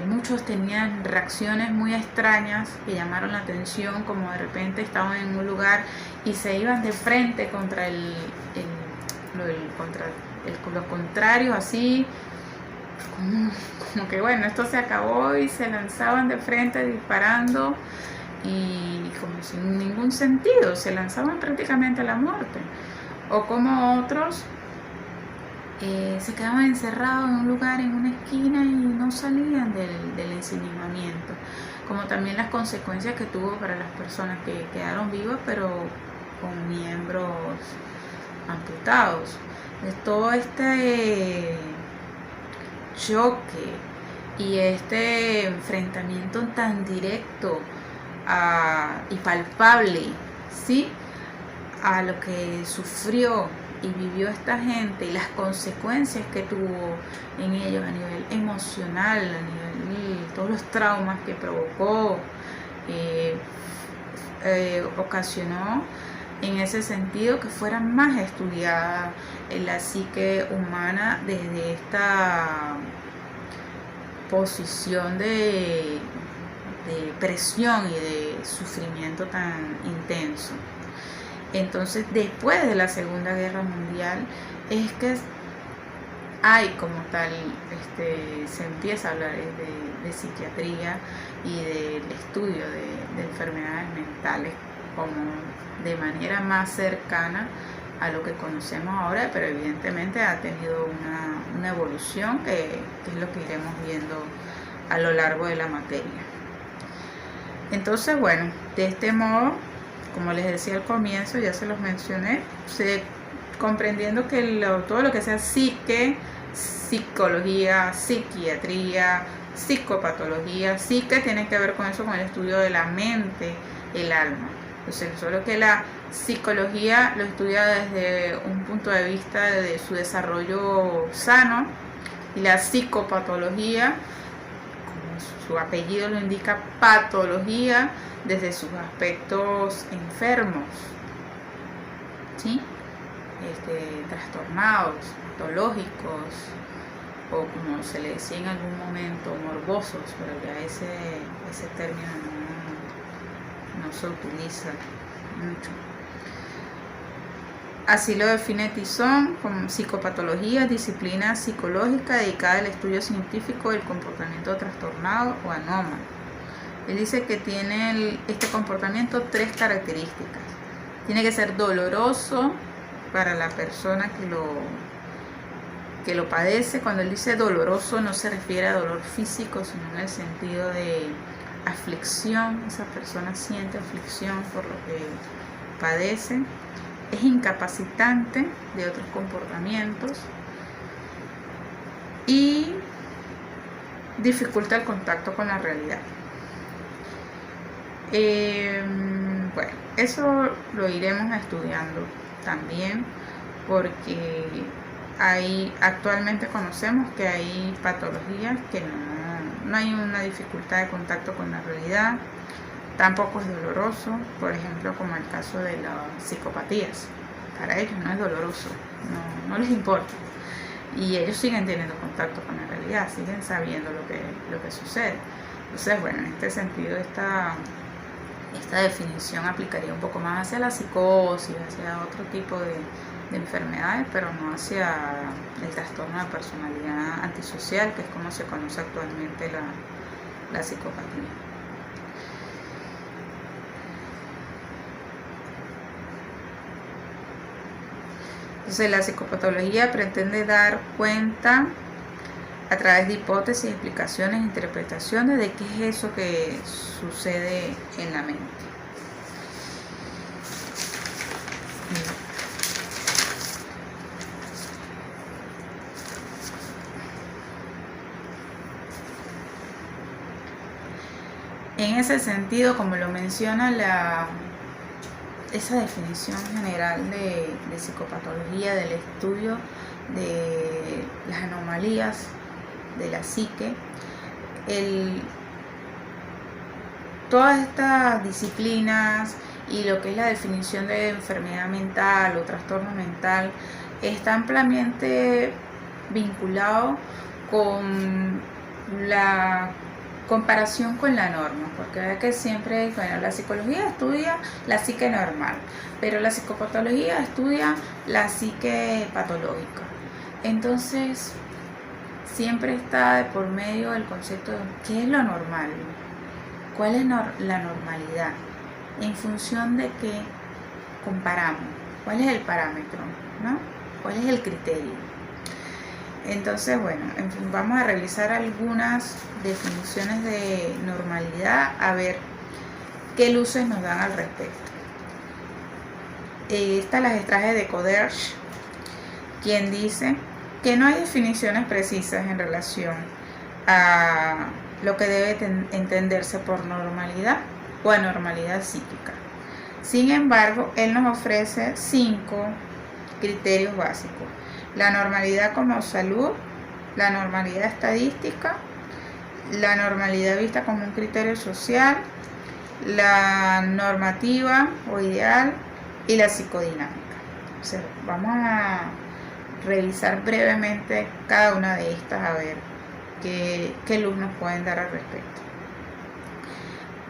Muchos tenían reacciones muy extrañas que llamaron la atención, como de repente estaban en un lugar y se iban de frente contra los contrarios, así como que bueno, esto se acabó, y se lanzaban de frente disparando y como sin ningún sentido, se lanzaban prácticamente a la muerte. O como otros se quedaban encerrados en un lugar, en una esquina, y no salían del ensimismamiento, como también las consecuencias que tuvo para las personas que quedaron vivas pero con miembros amputados. De todo este choque y este enfrentamiento tan directo y palpable, ¿sí?, a lo que sufrió y vivió esta gente y las consecuencias que tuvo en ellos a nivel emocional, a nivel todos los traumas que provocó, ocasionó en ese sentido que fuera más estudiada la psique humana desde esta posición de presión y de sufrimiento tan intenso. Entonces, después de la Segunda Guerra Mundial, es que hay como tal, se empieza a hablar de psiquiatría y del estudio de enfermedades mentales como de manera más cercana a lo que conocemos ahora, pero evidentemente ha tenido una evolución que es lo que iremos viendo a lo largo de la materia. Entonces, bueno, de este modo, como les decía al comienzo, ya se los mencioné, comprendiendo que todo lo que sea psique, psicología, psiquiatría, psicopatología, psique tiene que ver con eso, con el estudio de la mente, el alma. Entonces, solo que la psicología lo estudia desde un punto de vista de su desarrollo sano, y la psicopatología, como su apellido lo indica, patología, desde sus aspectos enfermos, ¿sí?, trastornados, patológicos, o como se le decía en algún momento, morbosos, pero ya ese término no se utiliza mucho. Así lo define Tizón como psicopatología, disciplina psicológica dedicada al estudio científico del comportamiento trastornado o anómalo. Él dice que tiene este comportamiento 3 características. Tiene que ser doloroso para la persona que lo padece. Cuando él dice doloroso, no se refiere a dolor físico, sino en el sentido de aflicción. Esa persona siente aflicción por lo que padece. Es incapacitante de otros comportamientos y dificulta el contacto con la realidad. Bueno, eso lo iremos estudiando también, porque actualmente conocemos que hay patologías que no hay una dificultad de contacto con la realidad, tampoco es doloroso, por ejemplo, como el caso de las psicopatías. Para ellos no es doloroso, no les importa, y ellos siguen teniendo contacto con la realidad, siguen sabiendo lo que sucede. Entonces, bueno, en este sentido, esta definición aplicaría un poco más hacia la psicosis, hacia otro tipo de enfermedades, pero no hacia el trastorno de personalidad antisocial, que es como se conoce actualmente la psicopatía. Entonces, la psicopatología pretende dar cuenta a través de hipótesis, explicaciones, interpretaciones de qué es eso que sucede en la mente. En ese sentido, como lo menciona esa definición general de psicopatología, del estudio de las anomalías de la psique, todas estas disciplinas y lo que es la definición de enfermedad mental o trastorno mental está ampliamente vinculado con la comparación con la norma, porque ve que siempre, bueno, la psicología estudia la psique normal, pero la psicopatología estudia la psique patológica. Entonces, siempre está de por medio el concepto de qué es lo normal, cuál es la normalidad, en función de qué comparamos, cuál es el parámetro, ¿no? ¿Cuál es el criterio? Entonces, bueno, en fin, vamos a revisar algunas definiciones de normalidad, a ver qué luces nos dan al respecto. Estas las extraje de Coderch, quien dice que no hay definiciones precisas en relación a lo que debe entenderse por normalidad o anormalidad psíquica. Sin embargo, él nos ofrece 5 criterios básicos: la normalidad como salud, la normalidad estadística, la normalidad vista como un criterio social, la normativa o ideal y la psicodinámica. O sea, vamos a revisar brevemente cada una de estas a ver qué luz nos pueden dar al respecto.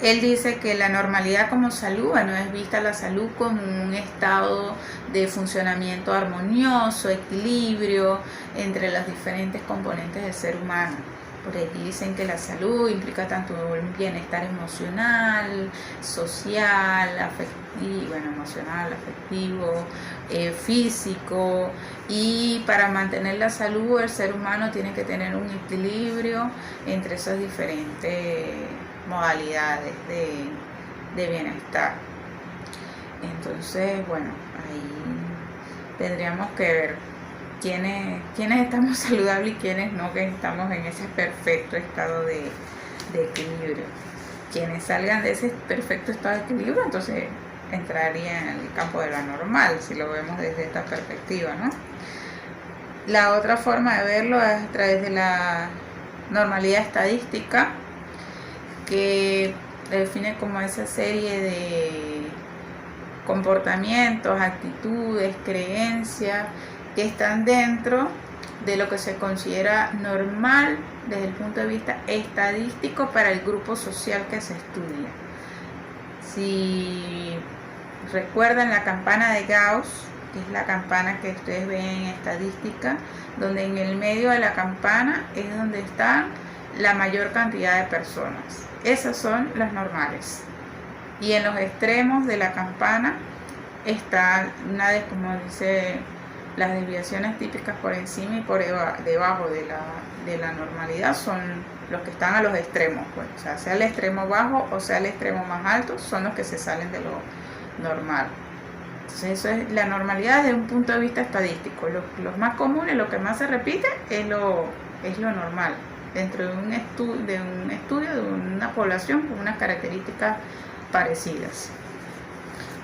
Él dice que la normalidad como salud, bueno, es vista la salud como un estado de funcionamiento armonioso, equilibrio entre los diferentes componentes del ser humano. Por aquí dicen que la salud implica tanto el bienestar emocional, social, afectivo, físico, y para mantener la salud el ser humano tiene que tener un equilibrio entre esas diferentes modalidades de bienestar. Entonces, bueno, ahí tendríamos que ver quiénes estamos saludables y quiénes no, que estamos en ese perfecto estado de equilibrio. Quienes salgan de ese perfecto estado de equilibrio, entonces entraría en el campo de lo anormal, si lo vemos desde esta perspectiva, ¿no? La otra forma de verlo es a través de la normalidad estadística, que define como esa serie de comportamientos, actitudes, creencias que están dentro de lo que se considera normal desde el punto de vista estadístico para el grupo social que se estudia. Si recuerdan la campana de Gauss, que es la campana que ustedes ven en estadística, donde en el medio de la campana es donde están la mayor cantidad de personas. Esas son las normales. Y en los extremos de la campana está como dice, las desviaciones típicas por encima y por debajo de la normalidad son los que están a los extremos, pues. O sea el extremo bajo o sea el extremo más alto, son los que se salen de lo normal. Entonces eso es la normalidad desde un punto de vista estadístico. Los más comunes, lo que más se repite es lo normal dentro de un estudio de una población con unas características parecidas.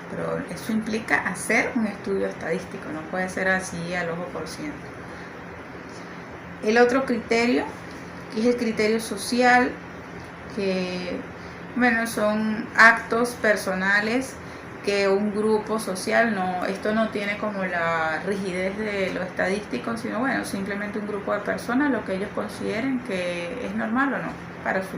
Pero eso implica hacer un estudio estadístico, no puede ser así al ojo por ciento. El otro criterio, que es el criterio social, que bueno, son actos personales que un grupo social, esto no tiene como la rigidez de lo estadístico, sino bueno, simplemente un grupo de personas, lo que ellos consideren que es normal o no para su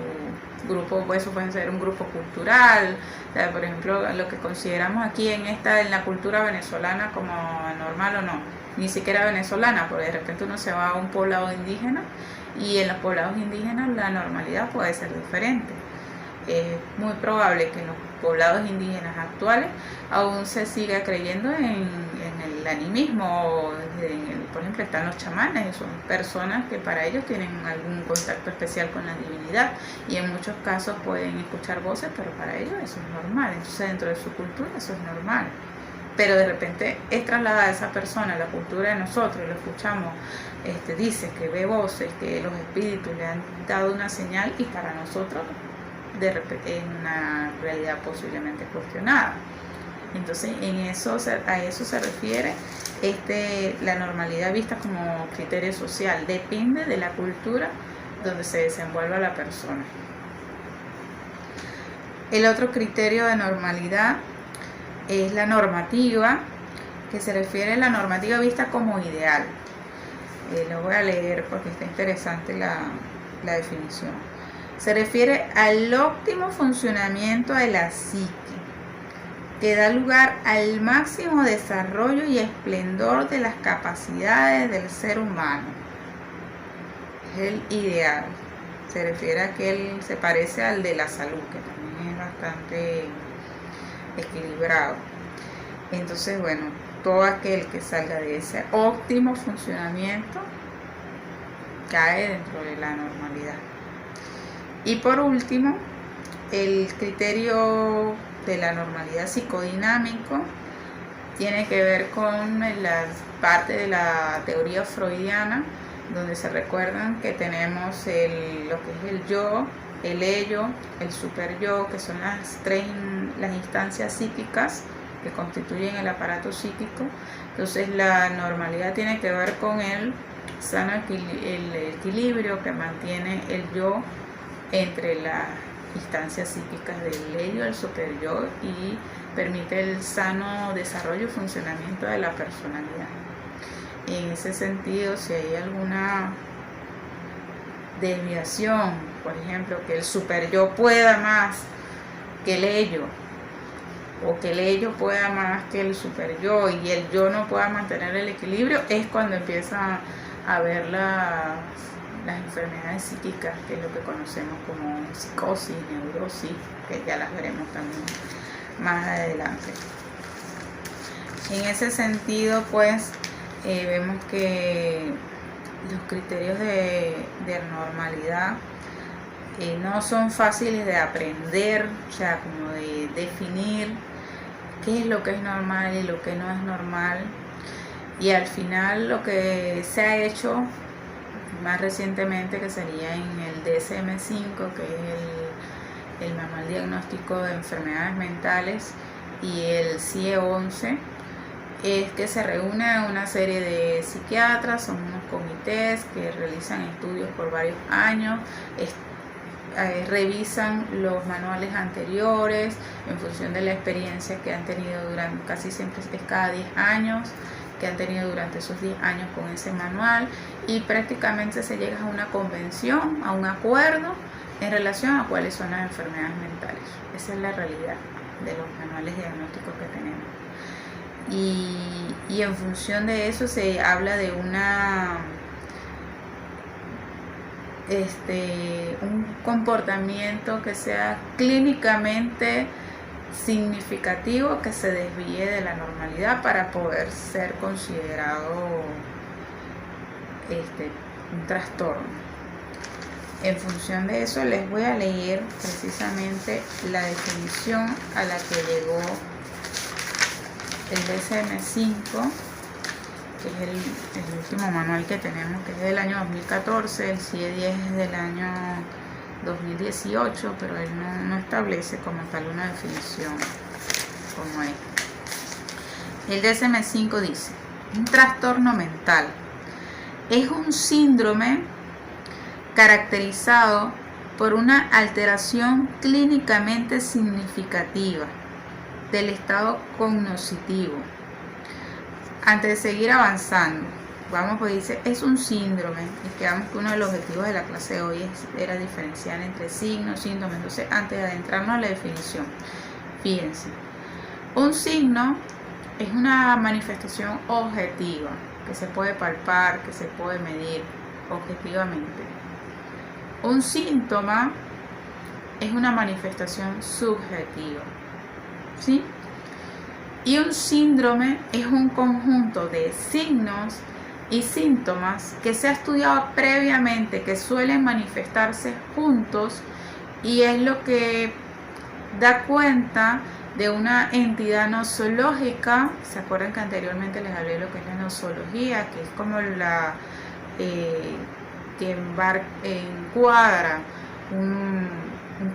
grupo. Pues eso puede ser un grupo cultural, o sea, por ejemplo, lo que consideramos aquí en la cultura venezolana como normal o no, ni siquiera venezolana, porque de repente uno se va a un poblado indígena y en los poblados indígenas la normalidad puede ser diferente. Es muy probable que en los poblados indígenas actuales aún se siga creyendo en el animismo. Por ejemplo, están los chamanes, son personas que para ellos tienen algún contacto especial con la divinidad y en muchos casos pueden escuchar voces, pero para ellos eso es normal. Entonces dentro de su cultura eso es normal, pero de repente es trasladada a esa persona a la cultura de nosotros, lo escuchamos, dice que ve voces, que los espíritus le han dado una señal, y para nosotros de repente es una realidad posiblemente cuestionada. Entonces a eso se refiere la normalidad vista como criterio social. Depende de la cultura donde se desenvuelva la persona. El otro criterio de normalidad es la normativa, que se refiere a la normativa vista como ideal. Lo voy a leer porque está interesante la definición. Se refiere al óptimo funcionamiento de la psique, que da lugar al máximo desarrollo y esplendor de las capacidades del ser humano. Es el ideal. Se refiere a que él se parece al de la salud, que también es bastante equilibrado. Entonces, bueno, todo aquel que salga de ese óptimo funcionamiento cae dentro de la normalidad. Y por último, el criterio de la normalidad psicodinámico tiene que ver con la parte de la teoría freudiana, donde se recuerdan que tenemos lo que es el yo, el ello, el superyo, que son las instancias psíquicas que constituyen el aparato psíquico. Entonces la normalidad tiene que ver con el sano el equilibrio que mantiene el yo entre las instancias psíquicas del ello, el superyo, y permite el sano desarrollo y funcionamiento de la personalidad. En ese sentido, si hay alguna desviación, por ejemplo, que el superyo pueda más que el ello, o que el ello pueda más que el superyo y el yo no pueda mantener el equilibrio, es cuando empieza a haber las enfermedades psíquicas, que es lo que conocemos como psicosis, neurosis, que ya las veremos también más adelante. En ese sentido, pues, vemos que los criterios de normalidad no son fáciles de aprender, o sea, como de definir qué es lo que es normal y lo que no es normal. Y al final lo que se ha hecho más recientemente, que sería en el DSM-5, que es el Manual Diagnóstico de Enfermedades Mentales, y el CIE-11, es que se reúne una serie de psiquiatras, son unos comités que realizan estudios por varios años, revisan los manuales anteriores en función de la experiencia que han tenido durante, casi siempre es cada 10 años, que han tenido durante esos 10 años con ese manual, y prácticamente se llega a una convención, a un acuerdo en relación a cuáles son las enfermedades mentales. Esa es la realidad de los manuales diagnósticos que tenemos. Y en función de eso se habla de un comportamiento que sea clínicamente significativo, que se desvíe de la normalidad para poder ser considerado un trastorno. En función de eso les voy a leer precisamente la definición a la que llegó el DSM-5, que es el último manual que tenemos, que es del año 2014, el CIE-10 es del año 2018, pero él no establece como tal una definición como esta. El DSM-5 dice: un trastorno mental es un síndrome caracterizado por una alteración clínicamente significativa del estado cognitivo. Antes de seguir avanzando, vamos, pues dice, es un síndrome, y quedamos que uno de los objetivos de la clase de hoy era diferenciar entre signos, síntomas. Entonces, antes de adentrarnos a la definición, fíjense, un signo es una manifestación objetiva, que se puede palpar, que se puede medir objetivamente. Un síntoma es una manifestación subjetiva, ¿sí? Y un síndrome es un conjunto de signos y síntomas que se ha estudiado previamente, que suelen manifestarse juntos, y es lo que da cuenta de una entidad nosológica. ¿Se acuerdan que anteriormente les hablé de lo que es la nosología? Que es como la que encuadra un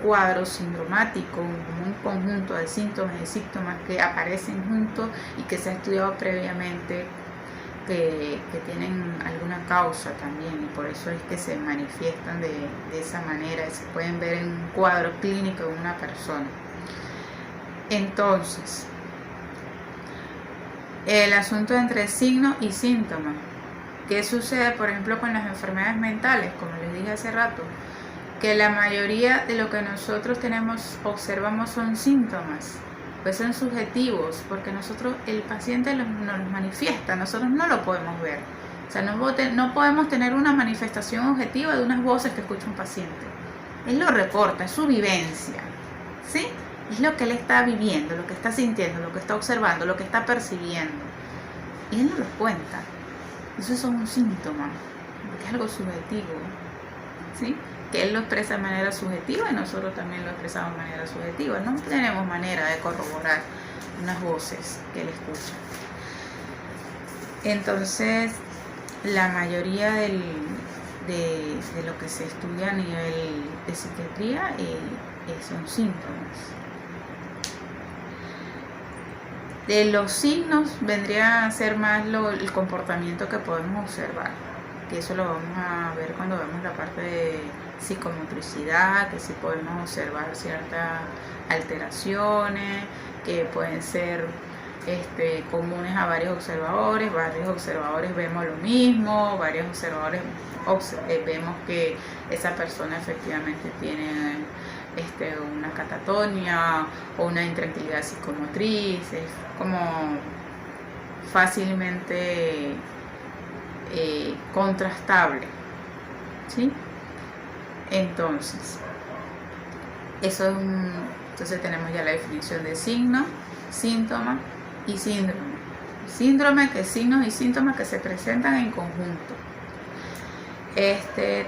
cuadro sindromático, un conjunto de síntomas y síntomas que aparecen juntos y que se ha estudiado previamente, que tienen alguna causa también, y por eso es que se manifiestan de esa manera y se pueden ver en un cuadro clínico de una persona. Entonces, el asunto entre signos y síntomas. ¿Qué sucede, por ejemplo, con las enfermedades mentales? Como les dije hace rato, que la mayoría de lo que nosotros observamos son síntomas, pues son subjetivos, porque el paciente nos los manifiesta, nosotros no lo podemos ver. O sea, no podemos tener una manifestación objetiva de unas voces que escucha un paciente. Él lo reporta, es su vivencia, ¿sí? Es lo que él está viviendo, lo que está sintiendo, lo que está observando, lo que está percibiendo. Y él no lo cuenta. Eso es un síntoma, porque es algo subjetivo, ¿sí? Que él lo expresa de manera subjetiva y nosotros también lo expresamos de manera subjetiva. No tenemos manera de corroborar unas voces que él escucha. Entonces, la mayoría de lo que se estudia a nivel de psiquiatría son síntomas. De los signos vendría a ser más el comportamiento que podemos observar, que eso lo vamos a ver cuando vemos la parte de psicomotricidad, que sí podemos observar ciertas alteraciones que pueden ser comunes a varios observadores vemos lo mismo, varios observadores vemos que esa persona efectivamente tiene una catatonia o una intranquilidad psicomotriz, es como fácilmente contrastable, ¿sí? Entonces entonces tenemos ya la definición de signo, síntoma y síndrome. Síndrome, que es signos y síntomas que se presentan en conjunto.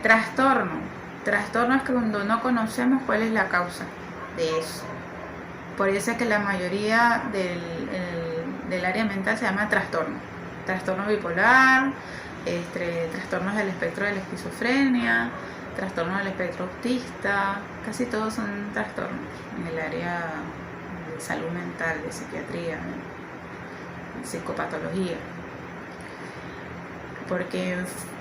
Trastorno es que cuando no conocemos cuál es la causa de eso. Por eso es que la mayoría del área mental se llama trastorno. Trastorno bipolar, trastornos del espectro de la esquizofrenia, trastornos del espectro autista, casi todos son trastornos en el área de salud mental, de psiquiatría, de psicopatología. Porque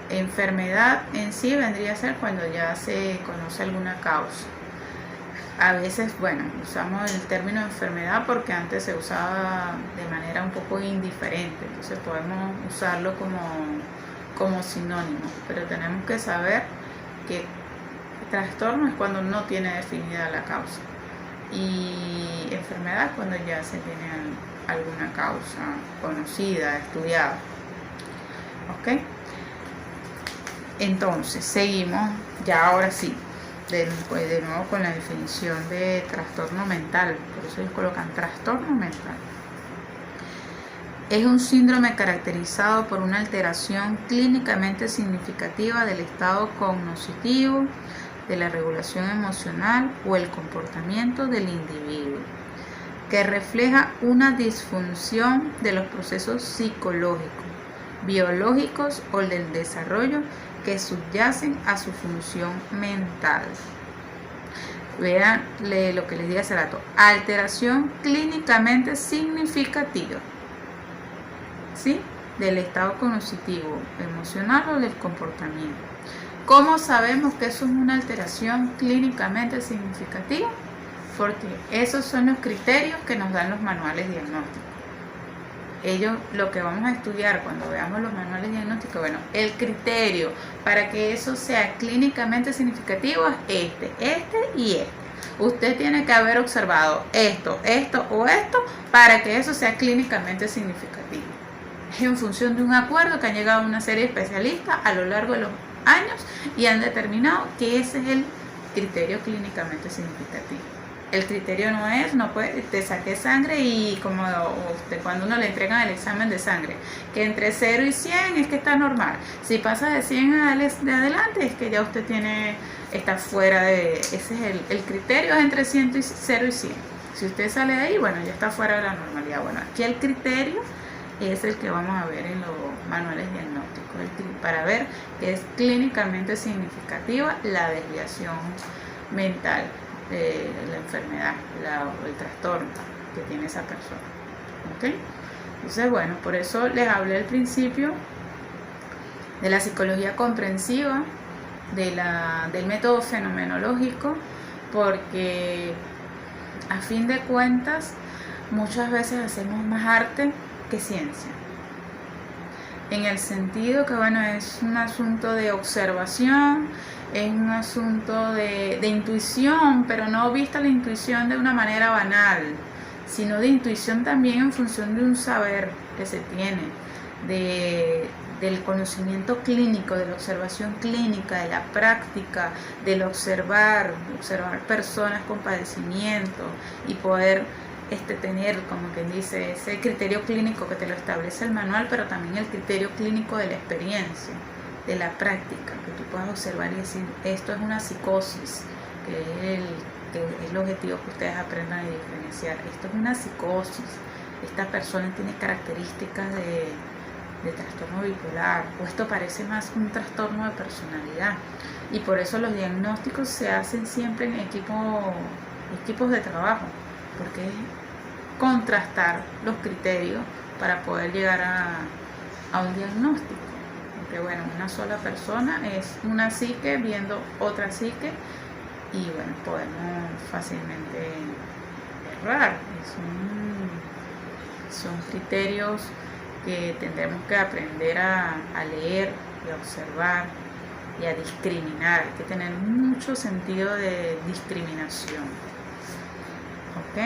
enfermedad en sí vendría a ser cuando ya se conoce alguna causa. A veces, usamos el término enfermedad porque antes se usaba de manera un poco indiferente, entonces podemos usarlo como sinónimo, pero tenemos que saber que trastorno es cuando no tiene definida la causa y enfermedad cuando ya se tiene alguna causa conocida, estudiada. ¿Ok? Entonces, seguimos ya ahora sí, de nuevo con la definición de trastorno mental, por eso ellos colocan trastorno mental. Es un síndrome caracterizado por una alteración clínicamente significativa del estado cognitivo, de la regulación emocional o el comportamiento del individuo, que refleja una disfunción de los procesos psicológicos, biológicos o del desarrollo que subyacen a su función mental. Vean lo que les dije hace rato, alteración clínicamente significativa, ¿sí? Del estado cognitivo, emocional o del comportamiento. ¿Cómo sabemos que eso es una alteración clínicamente significativa? Porque esos son los criterios que nos dan los manuales diagnósticos. Lo que vamos a estudiar cuando veamos los manuales diagnósticos, el criterio para que eso sea clínicamente significativo es este y este. Usted tiene que haber observado esto o esto para que eso sea clínicamente significativo. Es en función de un acuerdo que han llegado una serie de especialistas a lo largo de los años y han determinado que ese es el criterio clínicamente significativo. El criterio te saqué sangre y como cuando uno le entregan el examen de sangre, que entre 0 y 100 es que está normal. Si pasa de 100 de adelante es que ya usted está fuera de, ese es el criterio, es entre 0 y 100. Si usted sale de ahí, ya está fuera de la normalidad. Aquí el criterio es el que vamos a ver en los manuales diagnósticos, para ver que es clínicamente significativa la desviación mental, la enfermedad, el trastorno que tiene esa persona. ¿Okay? Entonces, por eso les hablé al principio de la psicología comprensiva, del método fenomenológico, porque a fin de cuentas muchas veces hacemos más arte que ciencia, en el sentido que es un asunto de observación, es un asunto de intuición, pero no vista la intuición de una manera banal, sino de intuición también en función de un saber que se tiene, del conocimiento clínico, de la observación clínica, de la práctica, del observar personas con padecimiento y poder tener, como quien dice, ese criterio clínico que te lo establece el manual, pero también el criterio clínico de la experiencia, de la práctica, que tú puedas observar y decir, esto es una psicosis, que es el objetivo que ustedes aprendan a diferenciar. Esto es una psicosis, esta persona tiene características de trastorno bipolar, o esto parece más un trastorno de personalidad. Y por eso los diagnósticos se hacen siempre en equipos de trabajo, porque es contrastar los criterios para poder llegar a un diagnóstico. Porque bueno, una sola persona es una psique viendo otra psique y bueno, podemos fácilmente errar. Son criterios que tendremos que aprender a leer y a observar y a discriminar. Hay que tener mucho sentido de discriminación. ¿Ok?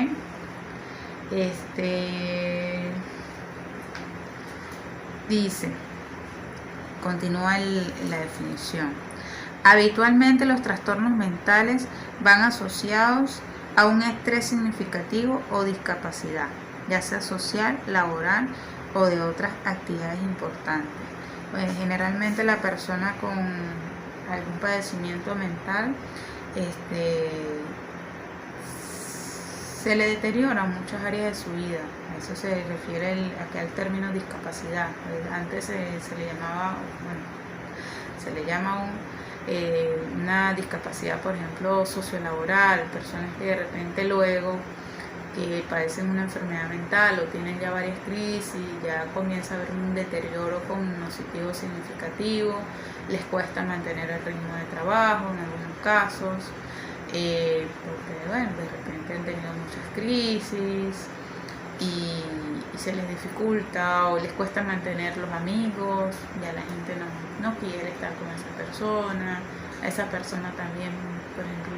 Dice, continúa la definición. Habitualmente los trastornos mentales van asociados a un estrés significativo o discapacidad, ya sea social, laboral o de otras actividades importantes. Pues, generalmente la persona con algún padecimiento mental se le deteriora muchas áreas de su vida. A eso se refiere acá al término discapacidad. Antes se le llama una discapacidad, por ejemplo, sociolaboral, personas que de repente luego que padecen una enfermedad mental o tienen ya varias crisis, ya comienza a haber un deterioro cognitivo significativo, les cuesta mantener el ritmo de trabajo en algunos casos, porque bueno, de repente han tenido muchas crisis y se les dificulta o les cuesta mantener los amigos, ya la gente no quiere estar con esa persona también, por ejemplo,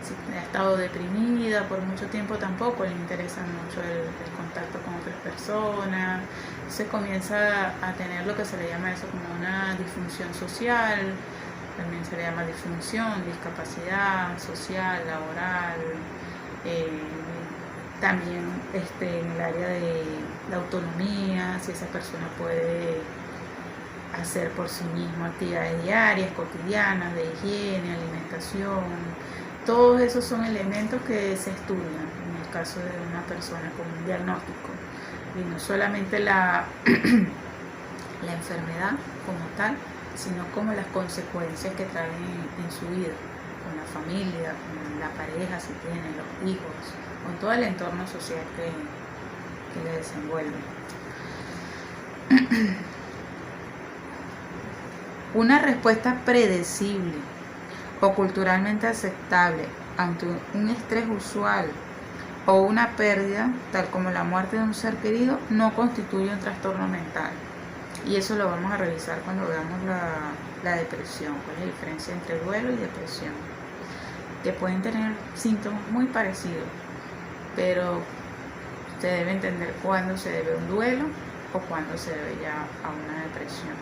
si ha estado deprimida por mucho tiempo, tampoco le interesa mucho el contacto con otras personas, se comienza a tener lo que se le llama eso como una disfunción social, también se le llama disfunción, discapacidad social, laboral, también en el área de la autonomía, si esa persona puede hacer por sí misma actividades diarias, cotidianas, de higiene, alimentación. Todos esos son elementos que se estudian en el caso de una persona con un diagnóstico. Y no solamente la enfermedad como tal, sino como las consecuencias que traen en su vida, con la familia, con la pareja, si tiene, los hijos, con todo el entorno social que le desenvuelve. Una respuesta predecible o culturalmente aceptable ante un estrés usual o una pérdida, tal como la muerte de un ser querido, no constituye un trastorno mental. Y eso lo vamos a revisar cuando veamos la depresión, cuál es la diferencia entre duelo y depresión, que pueden tener síntomas muy parecidos, pero se debe entender cuándo se debe a un duelo o cuándo se debe ya a una depresión.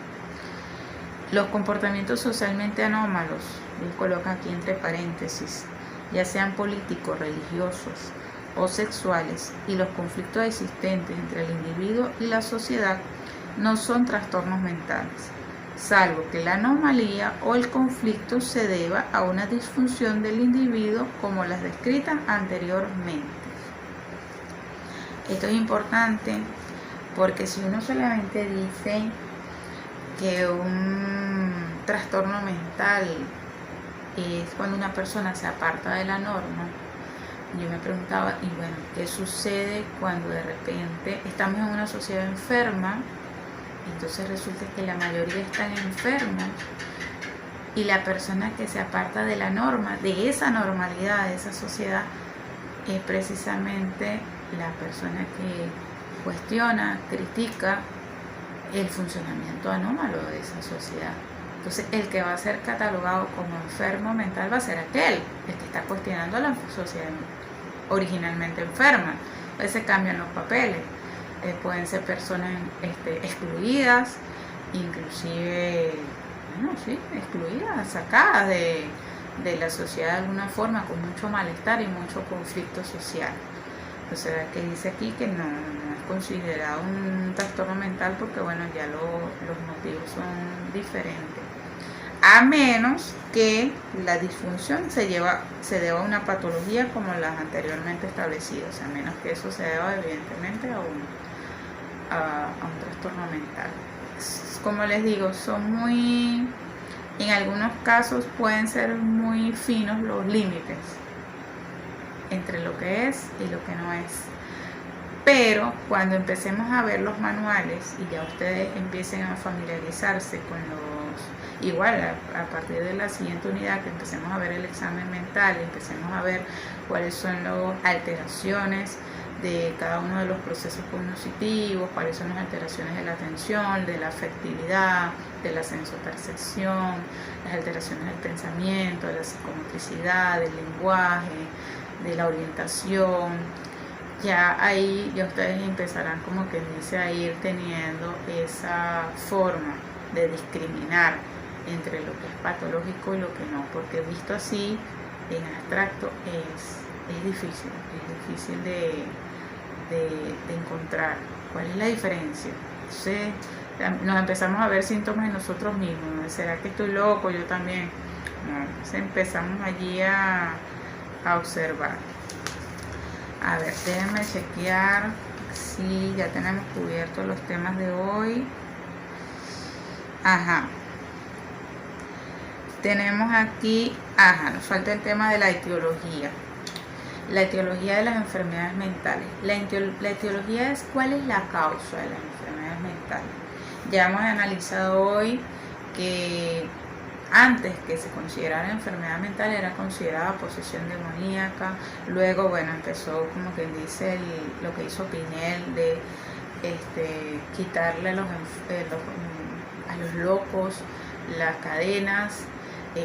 Los comportamientos socialmente anómalos, los colocan aquí entre paréntesis, ya sean políticos, religiosos o sexuales, y los conflictos existentes entre el individuo y la sociedad no son trastornos mentales, salvo que la anomalía o el conflicto se deba a una disfunción del individuo como las descritas anteriormente. Esto es importante porque si uno solamente dice que un trastorno mental es cuando una persona se aparta de la norma, yo me preguntaba, y bueno, ¿qué sucede cuando de repente estamos en una sociedad enferma? Entonces resulta que la mayoría están enfermos y la persona que se aparta de la norma, de esa normalidad, de esa sociedad, es precisamente la persona que cuestiona, critica el funcionamiento anómalo de esa sociedad. Entonces el que va a ser catalogado como enfermo mental va a ser aquel, el que está cuestionando a la sociedad originalmente enferma. A veces cambian los papeles. Pueden ser personas excluidas, inclusive, excluidas, sacadas de la sociedad de alguna forma, con mucho malestar y mucho conflicto social. Entonces, que dice aquí que no es considerado un trastorno mental porque, bueno, ya los motivos son diferentes. A menos que la disfunción se deba a una patología como las anteriormente establecidas, a menos que eso se deba evidentemente a un trastorno mental. Como les digo, en algunos casos pueden ser muy finos los límites entre lo que es y lo que no es. Pero cuando empecemos a ver los manuales y ya ustedes empiecen a familiarizarse con igual a partir de la siguiente unidad, que empecemos a ver el examen mental, empecemos a ver cuáles son las alteraciones de cada uno de los procesos cognitivos, cuáles son las alteraciones de la atención, de la afectividad, de la sensopercepción, las alteraciones del pensamiento, de la psicomotricidad, del lenguaje, de la orientación. Ya ahí ya ustedes empezarán, como que dice, a ir teniendo esa forma de discriminar entre lo que es patológico y lo que no, porque visto así en abstracto es difícil de encontrar cuál es la diferencia. Entonces nos empezamos a ver síntomas en nosotros mismos. ¿Será que estoy loco? Yo también. No, entonces empezamos allí a observar. A ver, déjenme chequear si ya tenemos cubiertos los temas de hoy. Ajá. Tenemos aquí, nos falta el tema de la etiología. La etiología de las enfermedades mentales. La etiología es cuál es la causa de las enfermedades mentales. Ya hemos analizado hoy que antes que se considerara enfermedad mental era considerada posesión demoníaca. Luego, bueno, empezó, como quien dice, lo que hizo Pinel de quitarle a los locos las cadenas.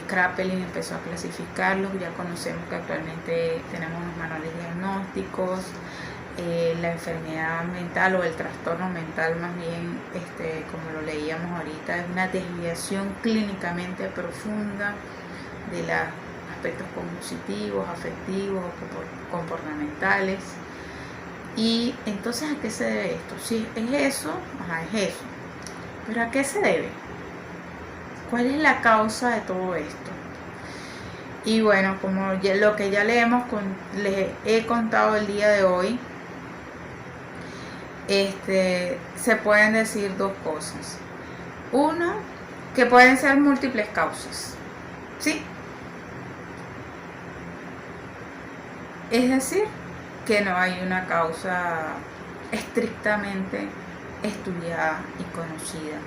Kraepelin empezó a clasificarlos. Ya conocemos que actualmente tenemos unos manuales diagnósticos. La enfermedad mental o el trastorno mental, más bien, como lo leíamos ahorita, es una desviación clínicamente profunda de los aspectos cognitivos, afectivos o comportamentales. Y entonces, ¿a qué se debe esto? Si es eso, es eso. ¿Pero a qué se debe? ¿Cuál es la causa de todo esto? Y bueno, como lo que ya les he contado el día de hoy, se pueden decir dos cosas. Uno, que pueden ser múltiples causas, ¿sí? Es decir, que no hay una causa estrictamente estudiada y conocida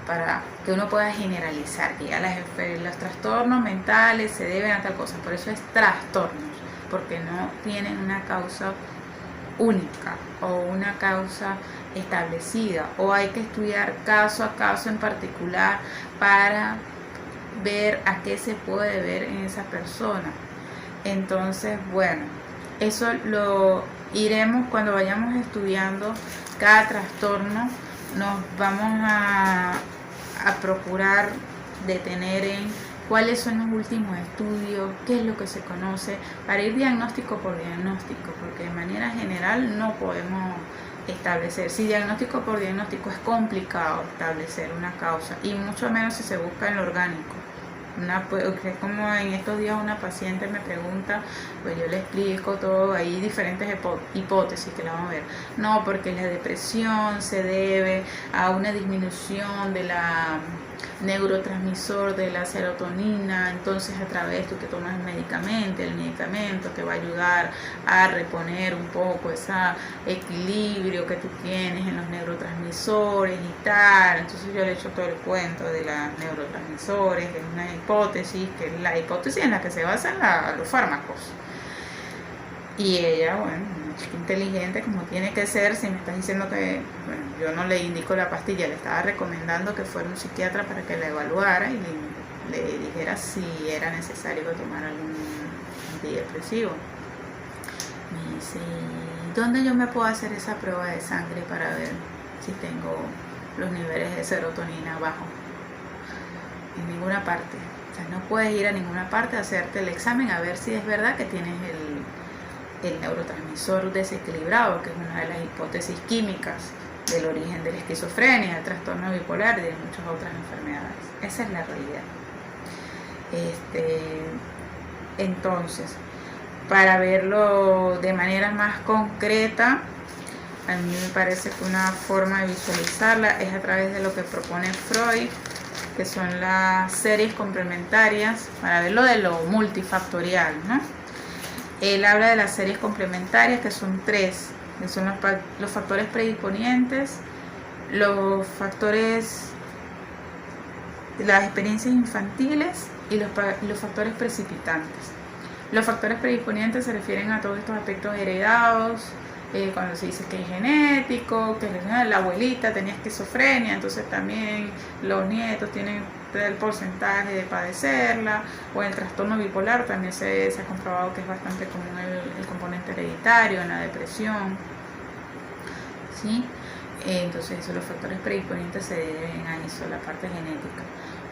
para que uno pueda generalizar que ya los trastornos mentales se deben a tal cosa. Por eso es trastornos, porque no tienen una causa única o una causa establecida, o hay que estudiar caso a caso en particular para ver a qué se puede ver en esa persona. Entonces, bueno, eso lo iremos cuando vayamos estudiando cada trastorno. Nos vamos a procurar detener en cuáles son los últimos estudios, qué es lo que se conoce, para ir diagnóstico por diagnóstico, porque de manera general no podemos establecer. Si diagnóstico por diagnóstico es complicado establecer una causa, y mucho menos si se busca en lo orgánico. Es como en estos días una paciente me pregunta, pues yo le explico todo, hay diferentes hipótesis que la vamos a ver. No, porque la depresión se debe a una disminución de la neurotransmisor de la serotonina, entonces a través tú te tomas el medicamento te va a ayudar a reponer un poco ese equilibrio que tú tienes en los neurotransmisores y tal. Entonces yo le echo todo el cuento de los neurotransmisores, que es una hipótesis, que es la hipótesis en la que se basan los fármacos. Y ella, bueno, una chica inteligente como tiene que ser, si me estás diciendo que, bueno, yo no le indico la pastilla, le estaba recomendando que fuera un psiquiatra para que la evaluara y le dijera si era necesario tomar algún antidepresivo. Me dice, ¿dónde yo me puedo hacer esa prueba de sangre para ver si tengo los niveles de serotonina bajos? En ninguna parte. O sea, no puedes ir a ninguna parte a hacerte el examen a ver si es verdad que tienes el neurotransmisor desequilibrado, que es una de las hipótesis químicas del origen de la esquizofrenia, del trastorno bipolar y de muchas otras enfermedades. Esa es la realidad. Entonces, para verlo de manera más concreta, a mí me parece que una forma de visualizarla es a través de lo que propone Freud, que son las series complementarias, para verlo de lo multifactorial, ¿no? Él habla de las series complementarias, que son 3, que son los factores predisponientes, los factores, las experiencias infantiles y los factores precipitantes. Los factores predisponientes se refieren a todos estos aspectos heredados, cuando se dice que es genético, que la abuelita tenía esquizofrenia, entonces también los nietos tienen el porcentaje de padecerla, o el trastorno bipolar también se ha comprobado que es bastante común el componente hereditario en la depresión, ¿sí? Entonces los factores predisponentes se deben a eso, la parte genética.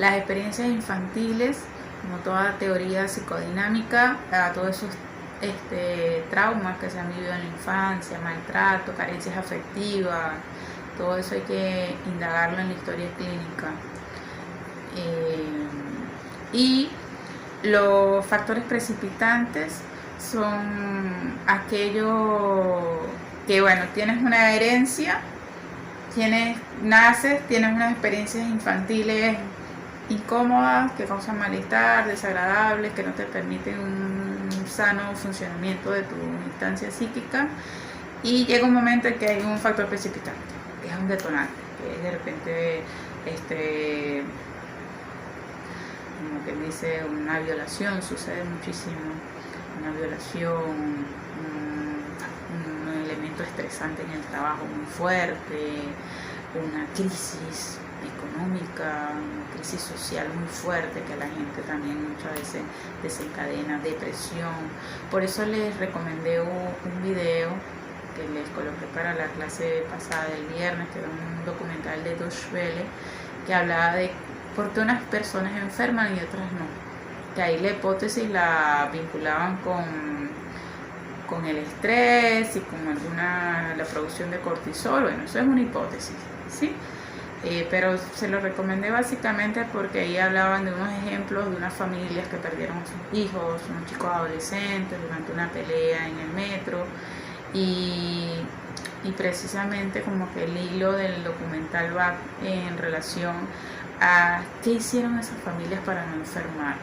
Las experiencias infantiles, como toda teoría psicodinámica, a todos esos traumas que se han vivido en la infancia, maltrato, carencias afectivas, todo eso hay que indagarlo en la historia clínica. Y los factores precipitantes son aquellos que, bueno, tienes una herencia, naces, tienes unas experiencias infantiles incómodas que causan malestar, desagradables, que no te permiten un sano funcionamiento de tu instancia psíquica, y llega un momento en que hay un factor precipitante, que es un detonante, que es de repente como que dice una violación, sucede muchísimo, una violación, un elemento estresante en el trabajo muy fuerte, una crisis económica, una crisis social muy fuerte que a la gente también muchas veces desencadena depresión. Por eso les recomendé un video que les coloqué para la clase pasada del viernes, que era un documental de Deutsche Welle, que hablaba de por qué unas personas enferman y otras no. Que ahí la hipótesis la vinculaban con el estrés y con la producción de cortisol. Bueno, eso es una hipótesis, ¿sí? Pero se lo recomendé básicamente porque ahí hablaban de unos ejemplos de unas familias que perdieron a sus hijos, unos chicos adolescentes durante una pelea en el metro, y precisamente como que el hilo del documental va en relación a qué hicieron esas familias para no enfermar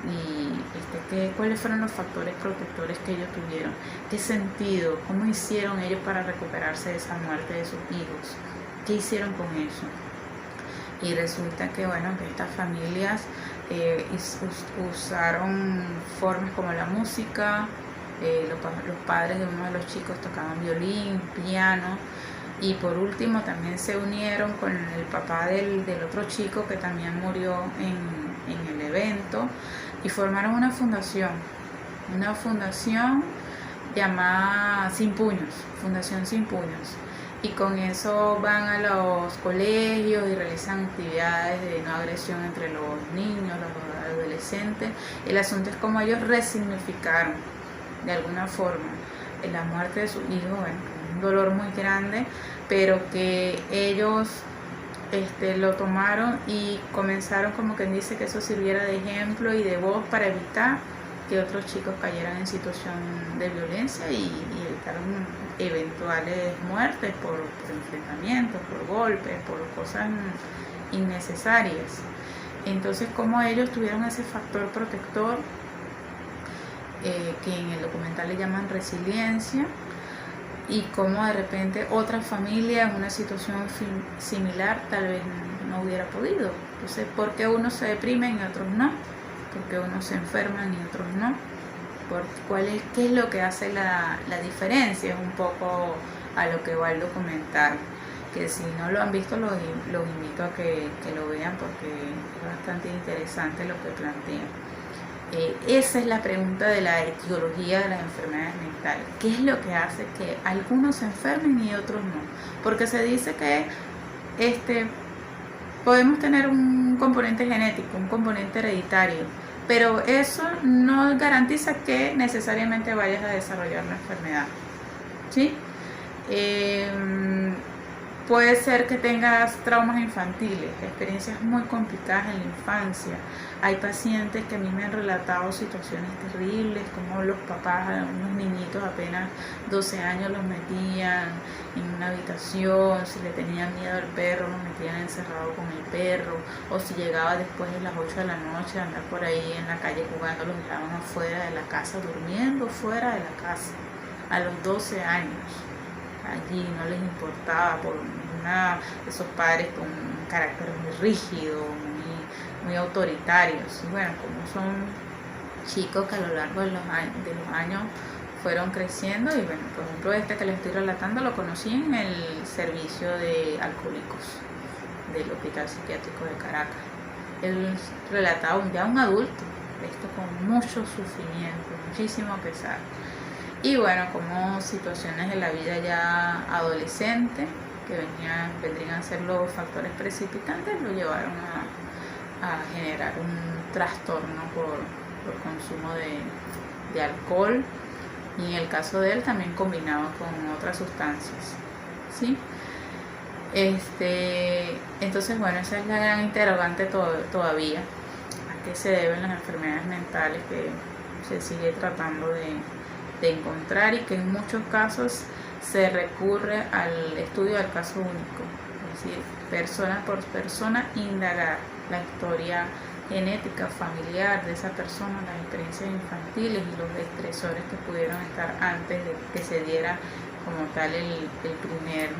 y cuáles fueron los factores protectores que ellos tuvieron, qué sentido, cómo hicieron ellos para recuperarse de esa muerte de sus hijos, qué hicieron con eso. Y resulta que, bueno, que estas familias usaron formas como la música, los padres de uno de los chicos tocaban violín, piano, y por último también se unieron con el papá del otro chico que también murió en el evento, y formaron una fundación llamada Sin Puños, Fundación Sin Puños, y con eso van a los colegios y realizan actividades de no agresión entre los niños, los adolescentes. El asunto es cómo ellos resignificaron de alguna forma la muerte de sus hijos, bueno, un dolor muy grande, pero que ellos lo tomaron y comenzaron, como quien dice, que eso sirviera de ejemplo y de voz para evitar que otros chicos cayeran en situación de violencia y evitaron eventuales muertes por enfrentamientos, por golpes, por cosas innecesarias. Entonces, como ellos tuvieron ese factor protector, que en el documental le llaman resiliencia, y como de repente otra familia en una situación similar tal vez no hubiera podido. Entonces, ¿por qué unos se deprimen y otros no? ¿Por qué unos se enferman y otros no? ¿Qué es lo que hace la diferencia? Es un poco a lo que va el documental, que si no lo han visto los invito a que lo vean porque es bastante interesante lo que plantean. Esa es la pregunta de la etiología de las enfermedades mentales. ¿Qué es lo que hace que algunos se enfermen y otros no? Porque se dice que podemos tener un componente genético, un componente hereditario, pero eso no garantiza que necesariamente vayas a desarrollar la enfermedad, ¿sí? Puede ser que tengas traumas infantiles, experiencias muy complicadas en la infancia. Hay pacientes que a mí me han relatado situaciones terribles, como los papás, unos niñitos apenas 12 años los metían en una habitación, si le tenían miedo al perro, los metían encerrado con el perro, o si llegaba después de las 8 de la noche a andar por ahí en la calle jugando, los dejaban afuera de la casa, durmiendo fuera de la casa, a los 12 años. Allí no les importaba, por esos padres con un carácter muy rígido, muy autoritarios. Y bueno, como son chicos que a lo largo de los años fueron creciendo, y bueno, por ejemplo este que les estoy relatando lo conocí en el servicio de alcohólicos del Hospital Psiquiátrico de Caracas. Él relataba ya un adulto, esto con mucho sufrimiento, muchísimo pesar. Y bueno, como situaciones de la vida ya adolescente, que vendrían a ser los factores precipitantes, lo llevaron a generar un trastorno por consumo de alcohol, y en el caso de él también combinado con otras sustancias, ¿sí? Entonces, bueno, esa es la gran interrogante todavía, a qué se deben las enfermedades mentales que se sigue tratando de encontrar, y que en muchos casos se recurre al estudio del caso único, es decir, persona por persona, indagar la historia genética, familiar de esa persona, las experiencias infantiles y los estresores que pudieron estar antes de que se diera como tal el primer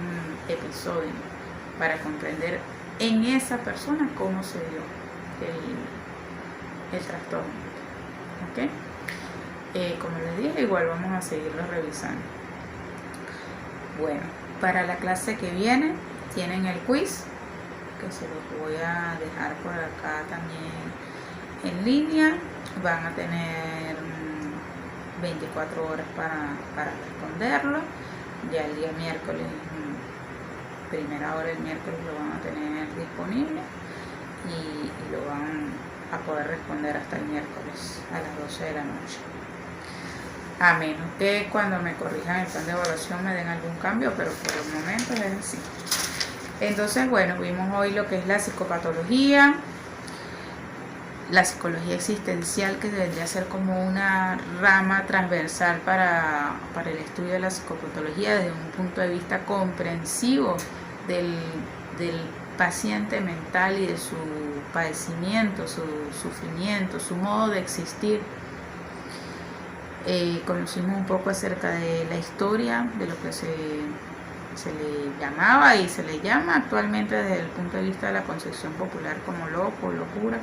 episodio, para comprender en esa persona cómo se dio el trastorno, ¿ok? Como les dije, igual vamos a seguirlo revisando. Bueno, para la clase que viene tienen el quiz, que se los voy a dejar por acá también en línea. Van a tener 24 horas para responderlo. Ya el día miércoles, primera hora del miércoles, lo van a tener disponible, y lo van a poder responder hasta el miércoles a las 12 de la noche. A menos que cuando me corrijan el plan de evaluación me den algún cambio, pero por el momento es así. Entonces, bueno, vimos hoy lo que es la psicopatología, la psicología existencial, que debería ser como una rama transversal para el estudio de la psicopatología desde un punto de vista comprensivo del paciente mental y de su padecimiento, su sufrimiento, su modo de existir. Conocimos un poco acerca de la historia, de lo que se le llamaba y se le llama actualmente desde el punto de vista de la concepción popular como loco, locura,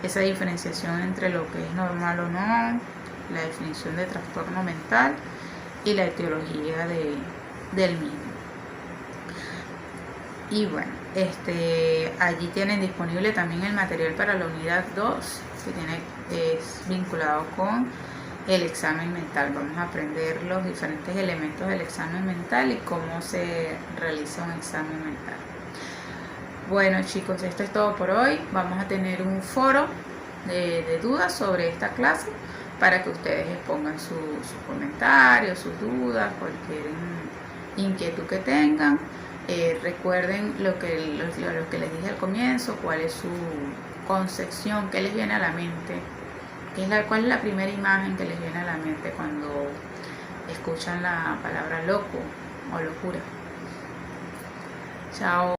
esa diferenciación entre lo que es normal o no, la definición de trastorno mental y la etiología del mismo. Y bueno, allí tienen disponible también el material para la unidad 2, que es vinculado con el examen mental. Vamos a aprender los diferentes elementos del examen mental y cómo se realiza un examen mental. Bueno, chicos, esto es todo por hoy. Vamos a tener un foro de dudas sobre esta clase para que ustedes expongan sus comentarios, sus dudas, cualquier inquietud que tengan. Recuerden lo que les dije al comienzo, cuál es su concepción, qué les viene a la mente. ¿Cuál es la primera imagen que les viene a la mente cuando escuchan la palabra loco o locura? Chao.